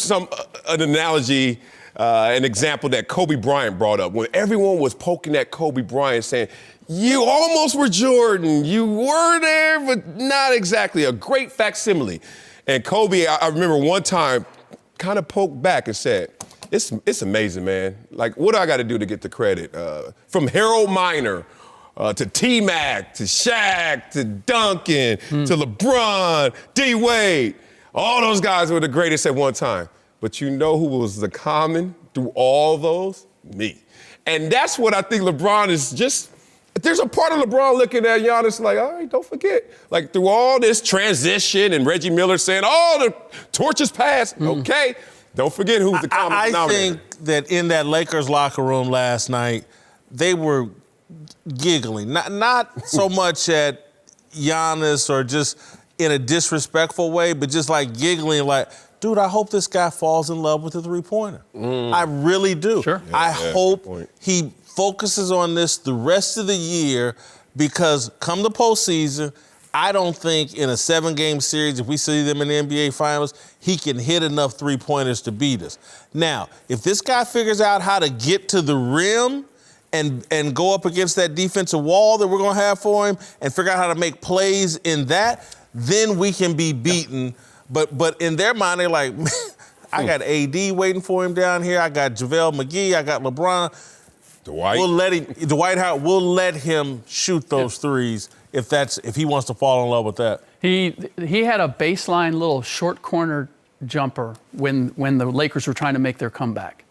an analogy, an example that Kobe Bryant brought up when everyone was poking at Kobe Bryant saying, you almost were Jordan. You were there, but not exactly. A great facsimile. And Kobe, I remember one time, kind of poked back and said, it's amazing, man. Like, what do I got to do to get the credit? From Harold Miner, to T-Mac, to Shaq, to Duncan, to LeBron, D-Wade. All those guys were the greatest at one time. But you know who was the common through all those? Me. And that's what I think LeBron is just, there's a part of LeBron looking at Giannis like, all right, don't forget. Like through all this transition and Reggie Miller saying, oh, the torch is passed. Okay, don't forget who's the common denominator. I think that in that Lakers locker room last night, they were giggling, not so much at Giannis or just in a disrespectful way, but just like giggling like, dude, I hope this guy falls in love with the three-pointer. I really do. Sure. I hope he focuses on this the rest of the year because come the postseason, I don't think in a 7-game series, if we see them in the NBA Finals, he can hit enough three-pointers to beat us. Now, if this guy figures out how to get to the rim and go up against that defensive wall that we're going to have for him and figure out how to make plays in that, then we can be beaten. But in their mind, they're like, man, I got AD waiting for him down here. I got JaVale McGee. I got LeBron. Dwight Howard, we'll let him shoot those threes if he wants to fall in love with that. He had a baseline little short corner jumper when the Lakers were trying to make their comeback.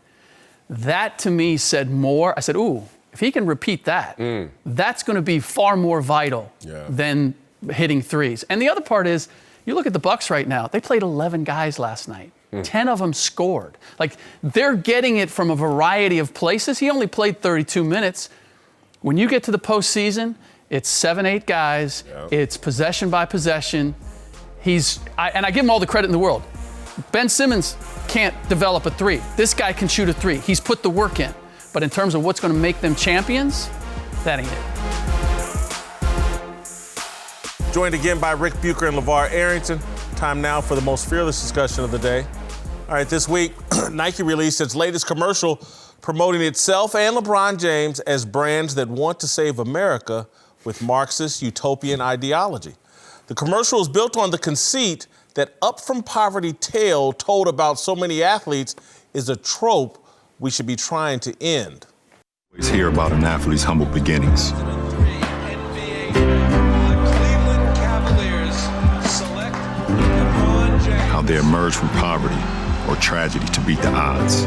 That to me said more. I said, ooh, if he can repeat that, that's going to be far more vital than hitting threes. And the other part is, you look at the Bucks right now. They played 11 guys last night. 10 of them scored. Like, they're getting it from a variety of places. He only played 32 minutes. When you get to the postseason, it's 7-8 guys. It's possession by possession. And I give him all the credit in the world. Ben Simmons can't develop a three. This guy can shoot a three. He's put the work in. But in terms of what's going to make them champions, that ain't it. Joined again by Rick Bucher and LeVar Arrington. Time now for the most fearless discussion of the day. All right, this week, Nike released its latest commercial promoting itself and LeBron James as brands that want to save America with Marxist utopian ideology. The commercial is built on the conceit that up from poverty tale told about so many athletes is a trope we should be trying to end. Always hear about an athlete's humble beginnings. How they emerge from poverty or tragedy to beat the odds.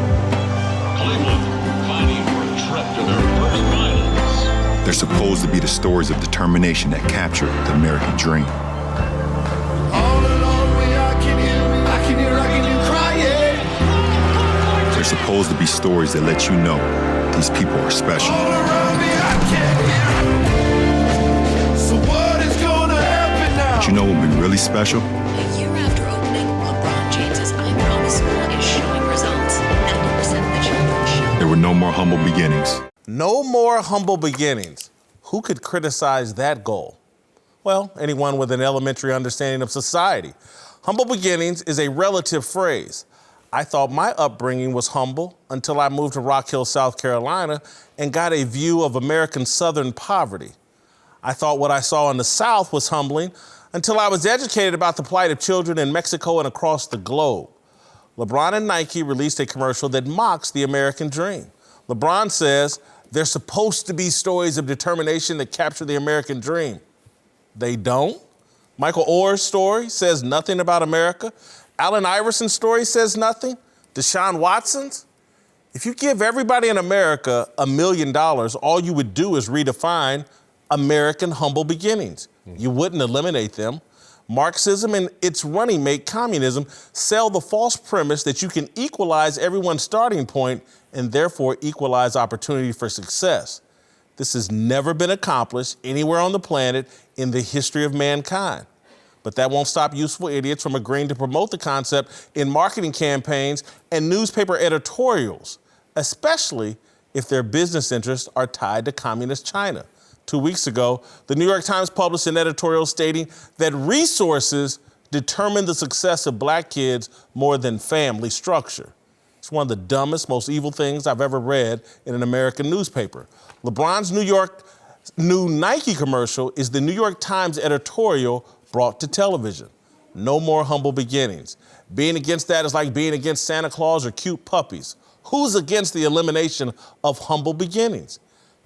Cleveland fighting for a trip to their first finals. They're supposed to be the stories of determination that capture the American dream. They're supposed to be stories that let you know these people are special. But you know what would be really special? A year after opening, LeBron James's I Promise School is showing results. 90% of the children show. There were no more humble beginnings. No more humble beginnings. Who could criticize that goal? Well, anyone with an elementary understanding of society. Humble beginnings is a relative phrase. I thought my upbringing was humble until I moved to Rock Hill, South Carolina, and got a view of American Southern poverty. I thought what I saw in the South was humbling until I was educated about the plight of children in Mexico and across the globe. LeBron and Nike released a commercial that mocks the American dream. LeBron says they're supposed to be stories of determination that capture the American dream. They don't. Michael Oher's story says nothing about America. Allen Iverson's story says nothing. Deshaun Watson's. If you give everybody in America $1 million, all you would do is redefine American humble beginnings. You wouldn't eliminate them. Marxism and its running mate, communism, sell the false premise that you can equalize everyone's starting point and therefore equalize opportunity for success. This has never been accomplished anywhere on the planet in the history of mankind. But that won't stop useful idiots from agreeing to promote the concept in marketing campaigns and newspaper editorials, especially if their business interests are tied to communist China. 2 weeks ago, the New York Times published an editorial stating that resources determine the success of black kids more than family structure. It's one of the dumbest, most evil things I've ever read in an American newspaper. LeBron's new Nike commercial is the New York Times editorial brought to television. No more humble beginnings. Being against that is like being against Santa Claus or cute puppies. Who's against the elimination of humble beginnings?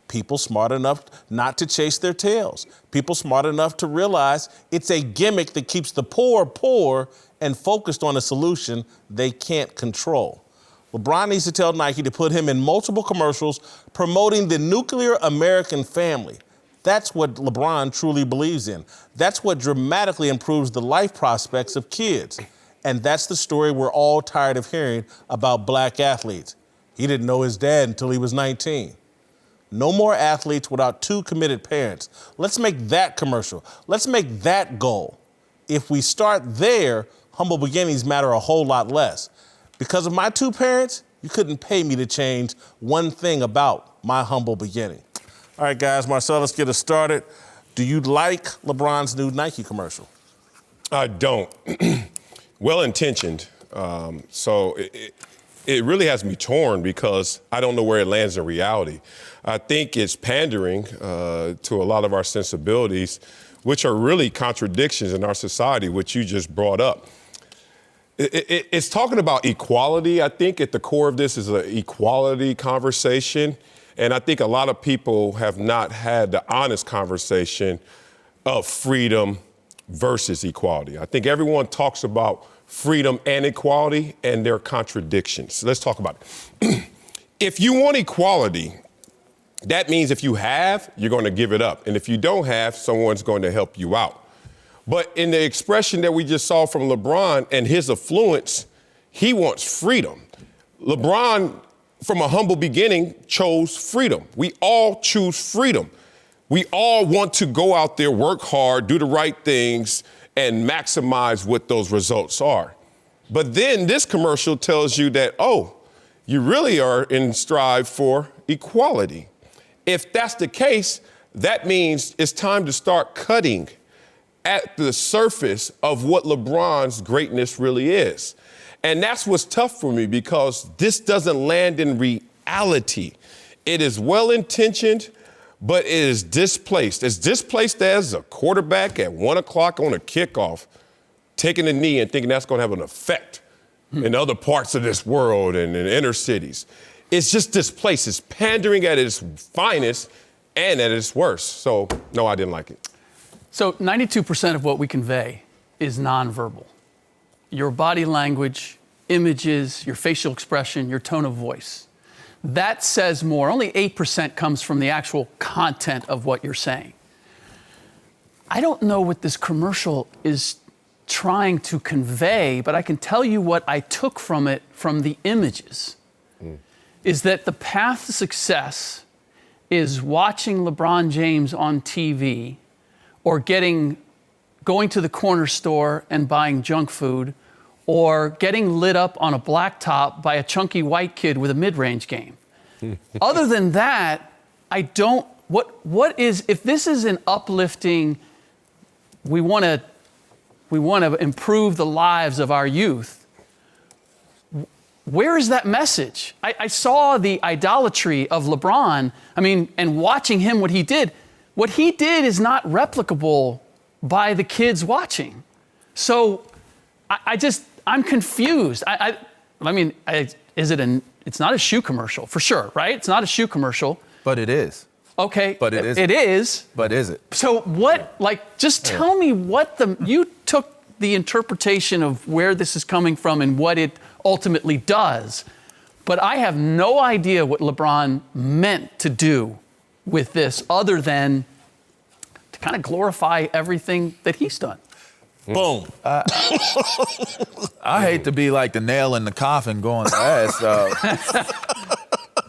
People smart enough not to chase their tails. People smart enough to realize it's a gimmick that keeps the poor poor and focused on a solution they can't control. LeBron needs to tell Nike to put him in multiple commercials promoting the nuclear American family. That's what LeBron truly believes in. That's what dramatically improves the life prospects of kids. And that's the story we're all tired of hearing about black athletes. He didn't know his dad until he was 19. No more athletes without two committed parents. Let's make that commercial. Let's make that goal. If we start there, humble beginnings matter a whole lot less. Because of my two parents, you couldn't pay me to change one thing about my humble beginning. All right, guys, Marcel, let's get us started. Do you like LeBron's new Nike commercial? I don't. Well-intentioned. So it really has me torn because I don't know where it lands in reality. I think it's pandering to a lot of our sensibilities, which are really contradictions in our society, which you just brought up. It's talking about equality. I think at the core of this is an equality conversation. And I think a lot of people have not had the honest conversation of freedom versus equality. I think everyone talks about freedom and equality, and they're contradictions. Let's talk about it. If you want equality, that means if you have, you're going to give it up. And if you don't have, someone's going to help you out. But in the expression that we just saw from LeBron and his affluence, he wants freedom. LeBron, from a humble beginning, chose freedom. We all choose freedom. We all want to go out there, work hard, do the right things, and maximize what those results are. But then this commercial tells you that, oh, you really are in strive for equality. If that's the case, that means it's time to start cutting at the surface of what LeBron's greatness really is. And that's what's tough for me because this doesn't land in reality. It is well-intentioned, but it is displaced. It's displaced as a quarterback at 1 o'clock on a kickoff, taking a knee and thinking that's going to have an effect in other parts of this world and in inner cities. It's just displaced. It's pandering at its finest and at its worst. So, no, I didn't like it. So 92% of what we convey is nonverbal. Your body language, images, your facial expression, your tone of voice. That says more. Only 8% comes from the actual content of what you're saying. I don't know what this commercial is trying to convey, but I can tell you what I took from it from the images. Is that the path to success is watching LeBron James on TV or going to the corner store and buying junk food or getting lit up on a blacktop by a chunky white kid with a mid-range game. Other than that, I don't, what is, if this is an uplifting, we want to improve the lives of our youth, where is that message? I saw the idolatry of LeBron, and watching him, what he did is not replicable by the kids watching. So I'm confused. It's not a shoe commercial, for sure, right? It's not a shoe commercial. But it is. Okay. But it is. It is. But is it? So what, just tell me what you took the interpretation of where this is coming from and what it ultimately does. But I have no idea what LeBron meant to do with this other than to kind of glorify everything that he's done. Boom. I hate to be like the nail in the coffin going last,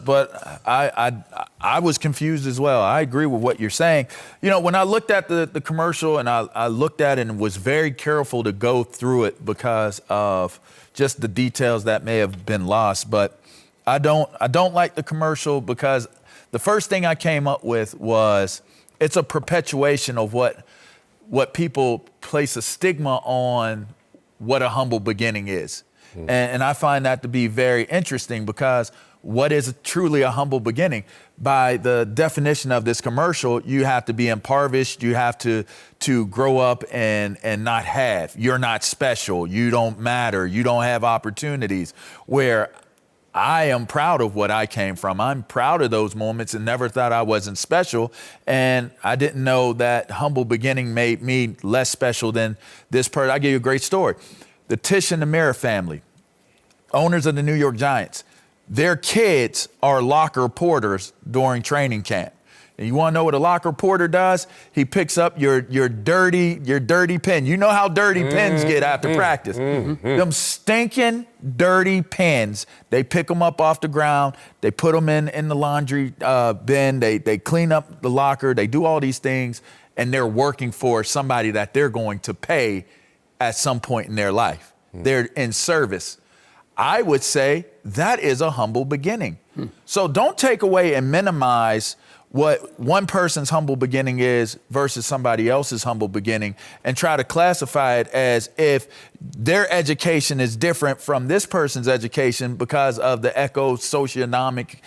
but I was confused as well. I agree with what you're saying. You know, when I looked at the commercial and I looked at it and was very careful to go through it because of just the details that may have been lost. But I don't like the commercial because the first thing I came up with was it's a perpetuation of what people place a stigma on what a humble beginning is. And I find that to be very interesting because what is truly a humble beginning? By the definition of this commercial, you have to be impoverished. You have to grow up and not have. You're not special. You don't matter. You don't have opportunities. Where I am proud of what I came from. I'm proud of those moments and never thought I wasn't special. And I didn't know that humble beginning made me less special than this person. I'll give you a great story. The Tish and the Mara family, owners of the New York Giants, their kids are locker porters during training camp. And you want to know what a locker porter does? He picks up your dirty pen. You know how dirty pens get after practice. Them stinking dirty pens. They pick them up off the ground. They put them in the laundry bin. They clean up the locker. They do all these things, and they're working for somebody that they're going to pay at some point in their life. They're in service. I would say that is a humble beginning. So don't take away and minimize what one person's humble beginning is versus somebody else's humble beginning and try to classify it as if their education is different from this person's education because of the socioeconomic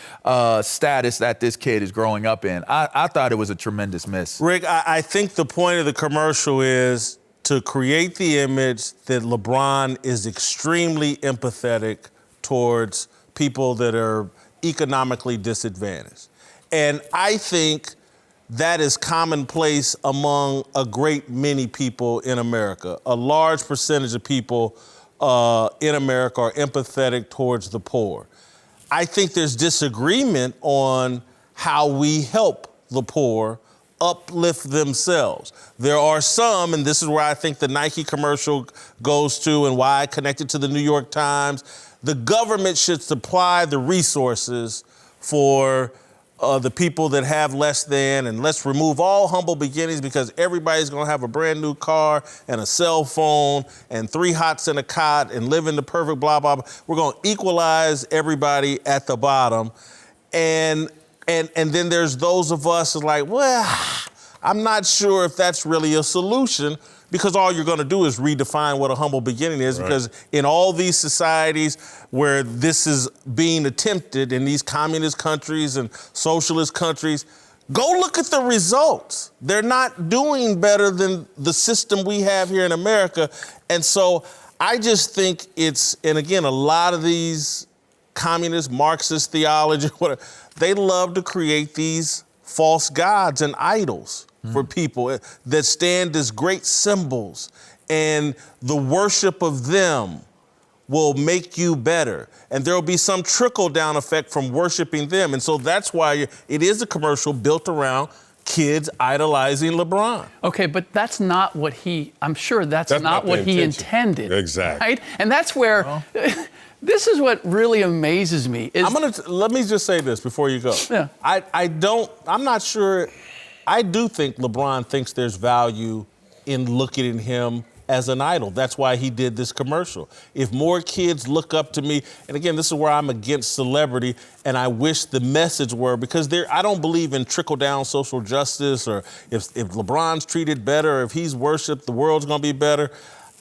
status that this kid is growing up in. I thought it was a tremendous miss. Rick, I think the point of the commercial is to create the image that LeBron is extremely empathetic towards people that are economically disadvantaged. And I think that is commonplace among a great many people in America. A large percentage of people in America are empathetic towards the poor. I think there's disagreement on how we help the poor uplift themselves. There are some, and this is where I think the Nike commercial goes to and why I connected to the New York Times, the government should supply the resources for the people that have less than, and let's remove all humble beginnings because everybody's going to have a brand new car and a cell phone and 3 hots and a cot and live in the perfect blah, blah, blah. We're going to equalize everybody at the bottom. And then there's those of us who are like, well, I'm not sure if that's really a solution, because all you're going to do is redefine what a humble beginning is. Right. Because in all these societies where this is being attempted, in these communist countries and socialist countries, go look at the results. They're not doing better than the system we have here in America. And so I just think and again, a lot of these communist, Marxist theology, whatever, they love to create these false gods and idols for people that stand as great symbols, and the worship of them will make you better. And there'll be some trickle-down effect from worshiping them. And so that's why it is a commercial built around kids idolizing LeBron. Okay, but that's not what I'm sure that's not what he intended. Exactly. Right? And that's where, this is what really amazes me. Let me just say this before you go. Yeah. I'm not sure. I do think LeBron thinks there's value in looking at him as an idol. That's why he did this commercial. If more kids look up to me, and again, this is where I'm against celebrity, and I wish the message were, because I don't believe in trickle-down social justice, or if LeBron's treated better, or if he's worshipped, the world's gonna be better.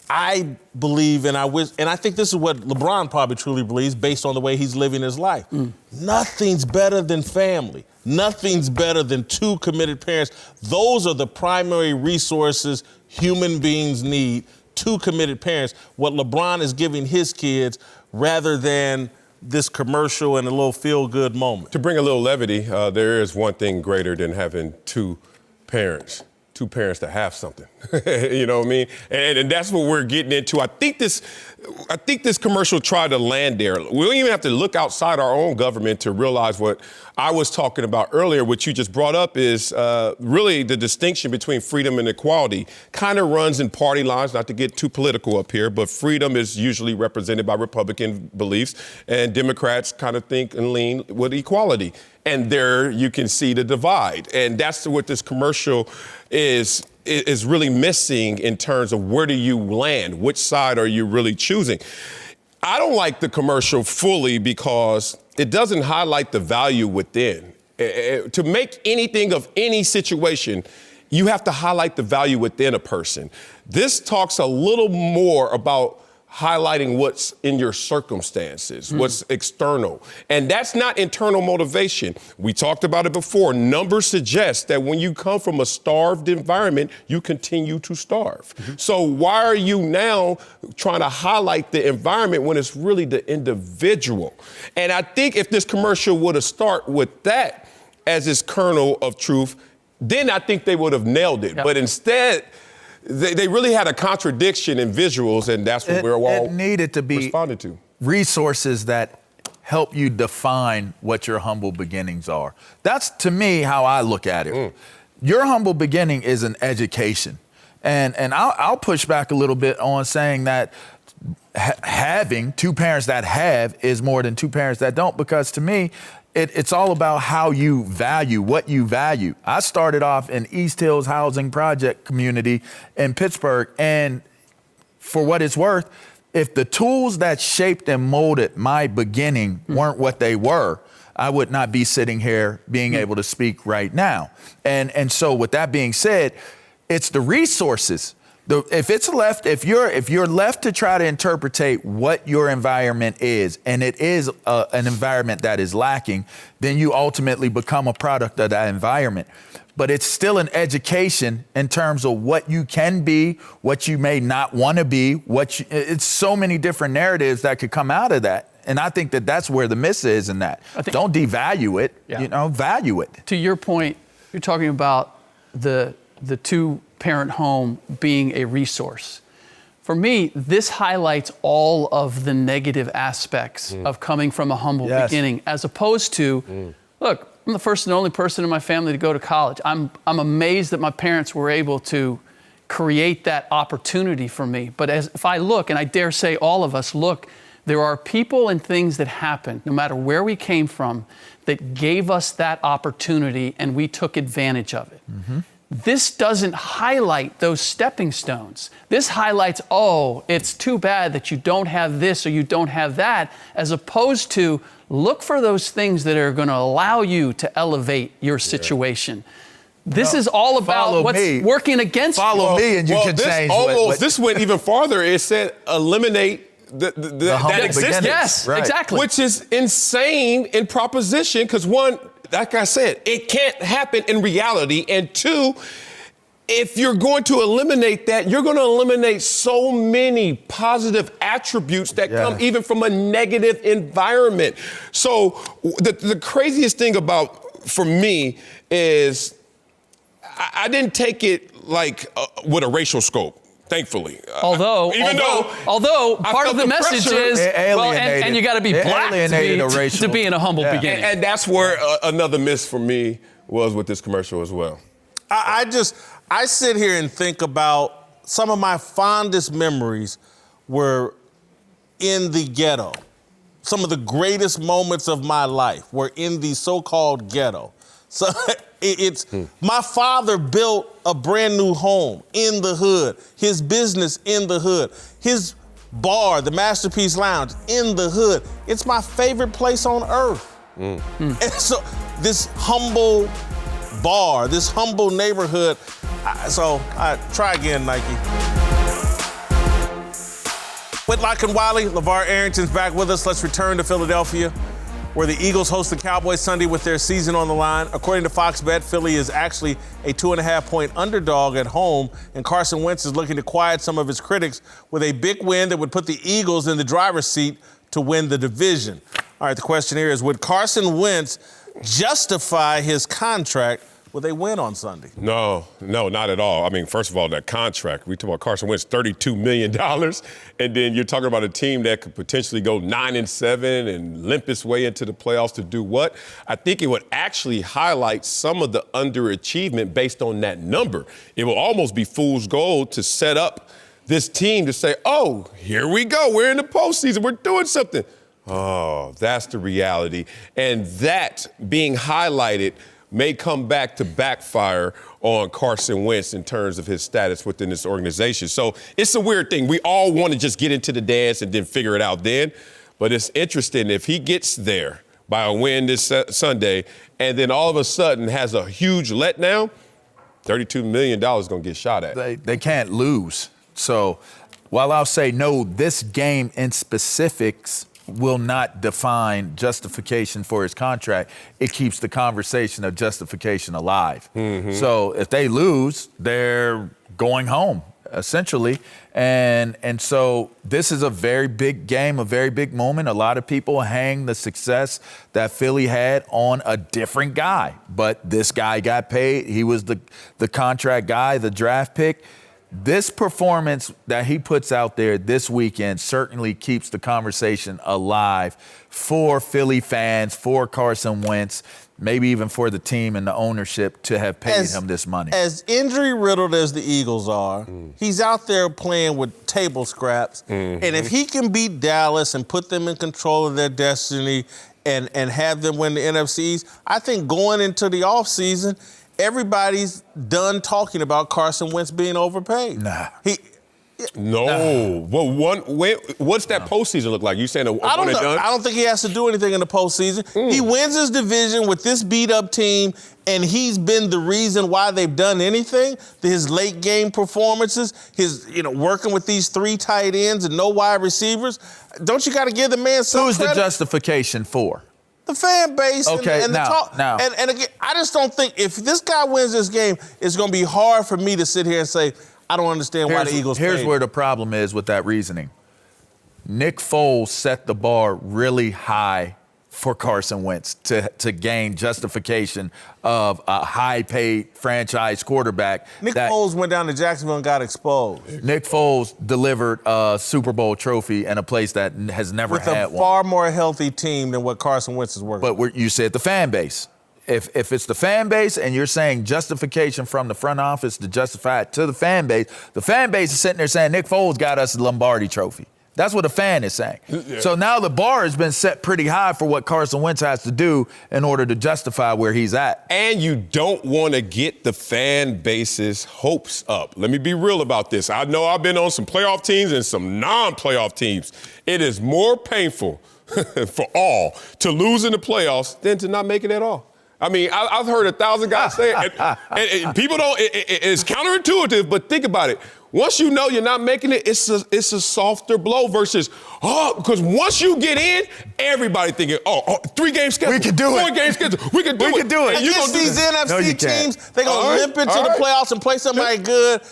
I believe, and I think this is what LeBron probably truly believes based on the way he's living his life. Nothing's better than family. Nothing's better than 2 committed parents. Those are the primary resources human beings need, 2 committed parents. What LeBron is giving his kids rather than this commercial and a little feel-good moment. To bring a little levity, there is one thing greater than having 2 parents that have something. You know what I mean? And that's what we're getting into. I think this commercial tried to land there. We don't even have to look outside our own government to realize what I was talking about earlier. What you just brought up is really the distinction between freedom and equality. Kind of runs in party lines, not to get too political up here, but freedom is usually represented by Republican beliefs, and Democrats kind of think and lean with equality. And there you can see the divide. And that's what this commercial is really missing in terms of where do you land? Which side are you really choosing? I don't like the commercial fully because it doesn't highlight the value within. To make anything of any situation, you have to highlight the value within a person. This talks a little more about highlighting what's in your circumstances, what's external. And that's not internal motivation. We talked about it before. Numbers suggest that when you come from a starved environment, you continue to starve. So why are you now trying to highlight the environment when it's really the individual? And I think if this commercial would have started with that as its kernel of truth, then I think they would have nailed it. Yep. But instead, they really had a contradiction in visuals, and that's what we're all needed to be responded to. Resources that help you define what your humble beginnings are. That's, to me, how I look at it. Your humble beginning is an education. And I'll push back a little bit on saying that having 2 parents that have is more than 2 parents that don't, because to me, it's all about how you value, what you value. I started off in East Hills Housing Project community in Pittsburgh, and for what it's worth, if the tools that shaped and molded my beginning weren't what they were, I would not be sitting here being able to speak right now. And so with that being said, it's the resources. If you're left to try to interpretate what your environment is, and it is an environment that is lacking, then you ultimately become a product of that environment. But it's still an education in terms of what you can be, what you may not want to be. It's so many different narratives that could come out of that. And I think that that's where the miss is in that. Don't devalue it, value it. To your point, you're talking about the 2-parent home being a resource. For me, this highlights all of the negative aspects of coming from a humble beginning, as opposed to, look, I'm the first and only person in my family to go to college. I'm amazed that my parents were able to create that opportunity for me. But if I look, and I dare say all of us look There are people and things that happened, no matter where we came from, that gave us that opportunity, and we took advantage of it. Mm-hmm. This doesn't highlight those stepping stones. This highlights, oh, it's too bad that you don't have this or you don't have that, as opposed to look for those things that are going to allow you to elevate your situation. This is all about what's working against you. Follow me and you can change This went even farther. It said eliminate that existence. Yes, exactly. Which is insane in proposition because one, like I said, it can't happen in reality. And two, if you're going to eliminate that, you're going to eliminate so many positive attributes that come even from a negative environment. So the craziest thing for me is I didn't take it like with a racial scope. Thankfully, although part of the message is and you got to be black to be in a humble beginning, and that's where another miss for me was with this commercial as well. I sit here and think about some of my fondest memories were in the ghetto. Some of the greatest moments of my life were in the so-called ghetto. So my father built a brand new home in the hood, his business in the hood, his bar, the Masterpiece Lounge, in the hood. It's my favorite place on earth. And so this humble bar, this humble neighborhood. Try again, Nike. Whitlock and Wiley, LeVar Arrington's back with us. Let's return to Philadelphia, where the Eagles host the Cowboys Sunday with their season on the line. According to Fox Bet, Philly is actually a 2.5-point underdog at home, and Carson Wentz is looking to quiet some of his critics with a big win that would put the Eagles in the driver's seat to win the division. All right, the question here is, would Carson Wentz justify his contract with a win on Sunday? No, not at all. I mean, first of all, that contract, we talk about Carson Wentz, $32 million, and then you're talking about a team that could potentially go 9-7 and limp its way into the playoffs to do what? I think it would actually highlight some of the underachievement based on that number. It will almost be fool's gold to set up this team to say, oh, here we go. We're in the postseason. We're doing something. Oh, that's the reality. And that being highlighted may come back to backfire on Carson Wentz in terms of his status within this organization. So it's a weird thing. We all want to just get into the dance and then figure it out then. But it's interesting if he gets there by a win this Sunday and then all of a sudden has a huge letdown, $32 million is going to get shot at. They can't lose. So while I'll say no, this game in specifics will not define justification for his contract, it keeps the conversation of justification alive. Mm-hmm. So if they lose, they're going home, essentially. And so this is a very big game, a very big moment. A lot of people hang the success that Philly had on a different guy. But this guy got paid. He was the contract guy, the draft pick. This performance that he puts out there this weekend certainly keeps the conversation alive for Philly fans, for Carson Wentz, maybe even for the team and the ownership to have paid him this money. As injury-riddled as the Eagles are, he's out there playing with table scraps. Mm-hmm. And if he can beat Dallas and put them in control of their destiny and have them win the NFCs, I think going into the offseason, everybody's done talking about Carson Wentz being overpaid. Nah. Well, what's that postseason look like? You saying one and done? I don't think he has to do anything in the postseason. He wins his division with this beat-up team, and he's been the reason why they've done anything. His late-game performances, his working with these 3 tight ends and no wide receivers. Don't you got to give the man some credit? Who's the justification for? The fan base and the talk. Now. And again, I just don't think if this guy wins this game, it's going to be hard for me to sit here and say, I don't understand why the Eagles Here's paid. where the problem is with that reasoning. Nick Foles set the bar really high for Carson Wentz to gain justification of a high-paid franchise quarterback. Nick Foles went down to Jacksonville and got exposed. Nick Foles delivered a Super Bowl trophy in a place that has never had one. With a far more healthy team than what Carson Wentz is working with. But you said the fan base. If it's the fan base and you're saying justification from the front office to justify it to the fan base is sitting there saying Nick Foles got us the Lombardi trophy. That's what a fan is saying. Yeah. So now the bar has been set pretty high for what Carson Wentz has to do in order to justify where he's at. And you don't want to get the fan base's hopes up. Let me be real about this. I know I've been on some playoff teams and some non-playoff teams. It is more painful for all to lose in the playoffs than to not make it at all. I mean, I've heard 1,000 guys say it, and people don't, it's counterintuitive, but think about it. Once you know you're not making it, it's a softer blow versus, because once you get in, everybody thinking, 3-game schedule. We can do it. 4-game schedule. We can do it. Against these NFC teams, they're going to limp into the playoffs and play somebody good.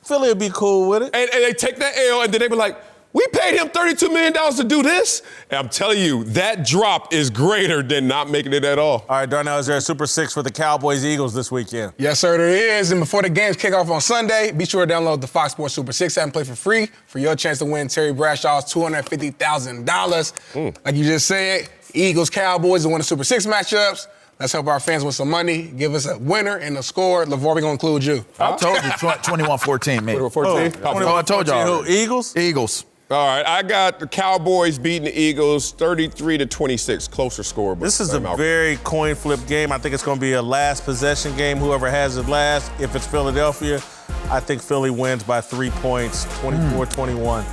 Philly will be cool with it. And they take that L, and then they be like, we paid him $32 million to do this. And I'm telling you, that drop is greater than not making it at all. All right, Darnell, is there a Super Six for the Cowboys Eagles this weekend? Yes, sir, there is. And before the games kick off on Sunday, be sure to download the Fox Sports Super Six app and play for free for your chance to win Terry Bradshaw's $250,000. Like you just said, Eagles, Cowboys, and win the Super Six matchups. Let's help our fans win some money. Give us a winner and a score. LeVar, we're going to include you. I told you, 21-14, man. 21-14? I told y'all. Eagles? Eagles. All right, I got the Cowboys beating the Eagles 33-26, closer score. This is a very coin flip game. I think it's going to be a last possession game. Whoever has it last, if it's Philadelphia, I think Philly wins by 3 points, 24-21.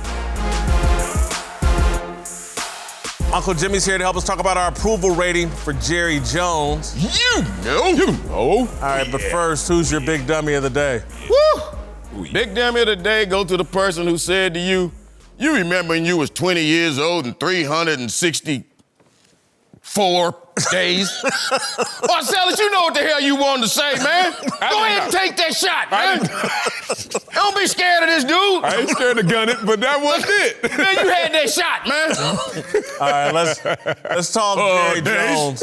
Uncle Jimmy's here to help us talk about our approval rating for Jerry Jones. You know. All right, but first, who's your big dummy of the day? Woo! Big dummy of the day go to the person who said to you, you remember when you was 20 years old and 364 days? Marcellus, you know what the hell you wanted to say, man. Go ahead and take that shot, man. Don't be scared of this dude. I ain't scared to gun it, but that wasn't it. Man, you had that shot, man. All right, let's talk Jerry Jones,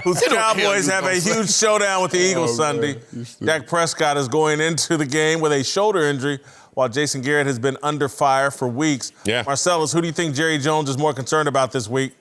whose Cowboys have a huge showdown with the Eagles Sunday. Dak Prescott is going into the game with a shoulder injury, while Jason Garrett has been under fire for weeks. Yeah. Marcellus, who do you think Jerry Jones is more concerned about this week?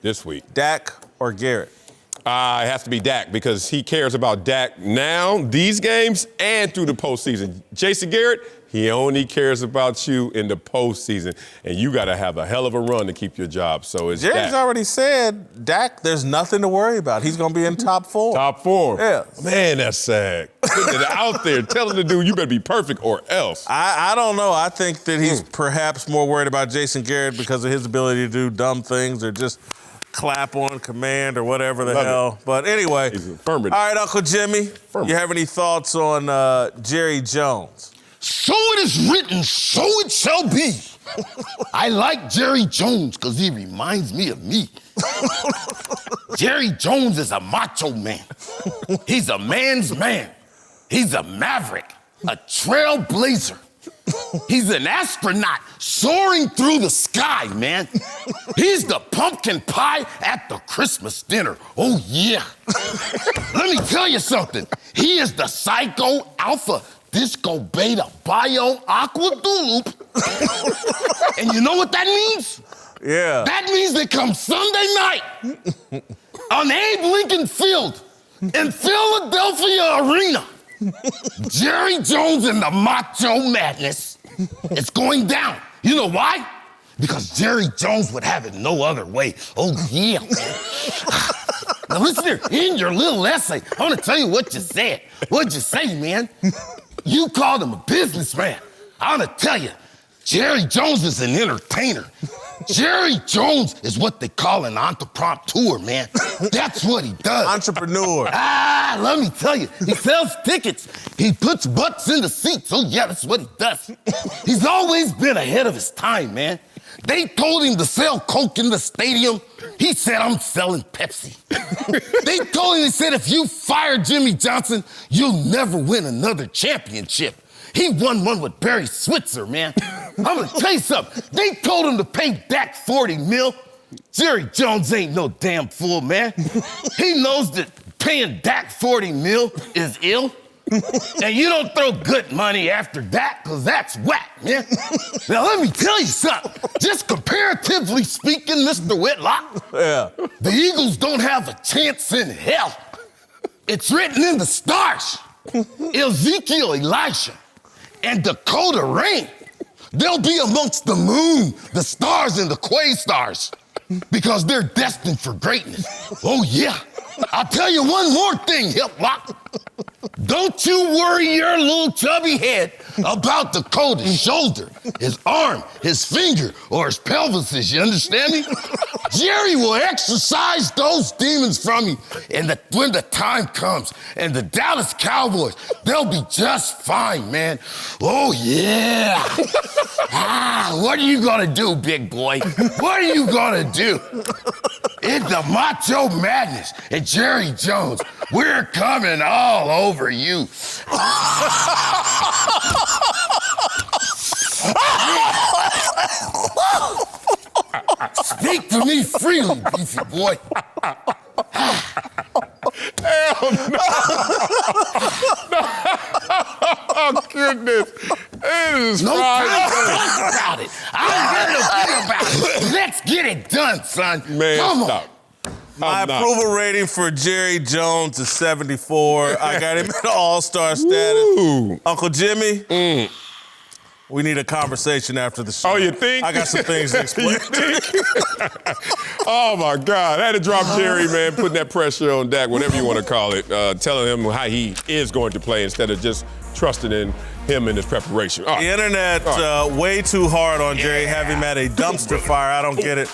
Dak or Garrett? It has to be Dak because he cares about Dak now, these games, and through the postseason. Jason Garrett, he only cares about you in the postseason, and you got to have a hell of a run to keep your job. So it's Jerry's Dak. already said, Dak, there's nothing to worry about. He's going to be in top form. Top form. Yeah. Man, that's sad. Putting it out there, telling the dude you better be perfect or else. I don't know. I think that he's perhaps more worried about Jason Garrett because of his ability to do dumb things or just clap on command or whatever the hell. But anyway, all right, Uncle Jimmy, you have any thoughts on Jerry Jones? So it is written, so it shall be. I like Jerry Jones because he reminds me of me. Jerry Jones is a macho man. He's a man's man. He's a maverick, a trailblazer. He's an astronaut soaring through the sky, man. He's the pumpkin pie at the Christmas dinner. Oh, yeah. Let me tell you something. He is the Psycho Alpha Disco Beta Bio Aqua Dulup. And you know what that means? Yeah. That means that come Sunday night on Abe Lincoln Field in Philadelphia Arena, Jerry Jones and the Macho Madness is going down. You know why? Because Jerry Jones would have it no other way. Oh, yeah, man. Now listen here, in your little essay, I want to tell you what you said. What'd you say, man? You called him a businessman. I want to tell you, Jerry Jones is an entertainer. Jerry Jones is what they call an entrepreneur, man. That's what he does. Entrepreneur. Let me tell you, he sells tickets. He puts butts in the seats. Oh, yeah, that's what he does. He's always been ahead of his time, man. They told him to sell Coke in the stadium. He said, I'm selling Pepsi. They told him, if you fire Jimmy Johnson, you'll never win another championship. He won one with Barry Switzer, man. I'm gonna tell you something. They told him to pay Dak $40 million. Jerry Jones ain't no damn fool, man. He knows that paying Dak $40 million is ill. And you don't throw good money after Dak, because that's whack, man. Now, let me tell you something. Just comparatively speaking, Mr. Whitlock, the Eagles don't have a chance in hell. It's written in the stars. Ezekiel Elisha and Dakota Rain They'll be amongst the moon, the stars, and the quasars because they're destined for greatness. Oh, yeah. I'll tell you one more thing, Whitlock. Don't you worry your little chubby head about the coat, his shoulder, his arm, his finger, or his pelvis, you understand me? Jerry will exorcise those demons from you when the time comes. And the Dallas Cowboys, they'll be just fine, man. Oh, yeah. What are you gonna do, big boy? What are you gonna do? It's the Macho Madness and Jerry Jones. We're coming all over you. Speak to me freely, beefy boy. Hell no. Oh, goodness. It is no Friday. time to think about it. I'm ready to think about it. Let's get it done, son. Man, come stop. on. My approval rating for Jerry Jones is 74. I got him in all-star status. Ooh. Uncle Jimmy, we need a conversation after the show. Oh, you think? I got some things to explain. Oh, my God. I had to drop Jerry, man, putting that pressure on Dak, whatever you want to call it, telling him how he is going to play instead of just trusting in him in his preparation. The internet's way too hard on Jerry, have him at a dumpster fire. I don't get it.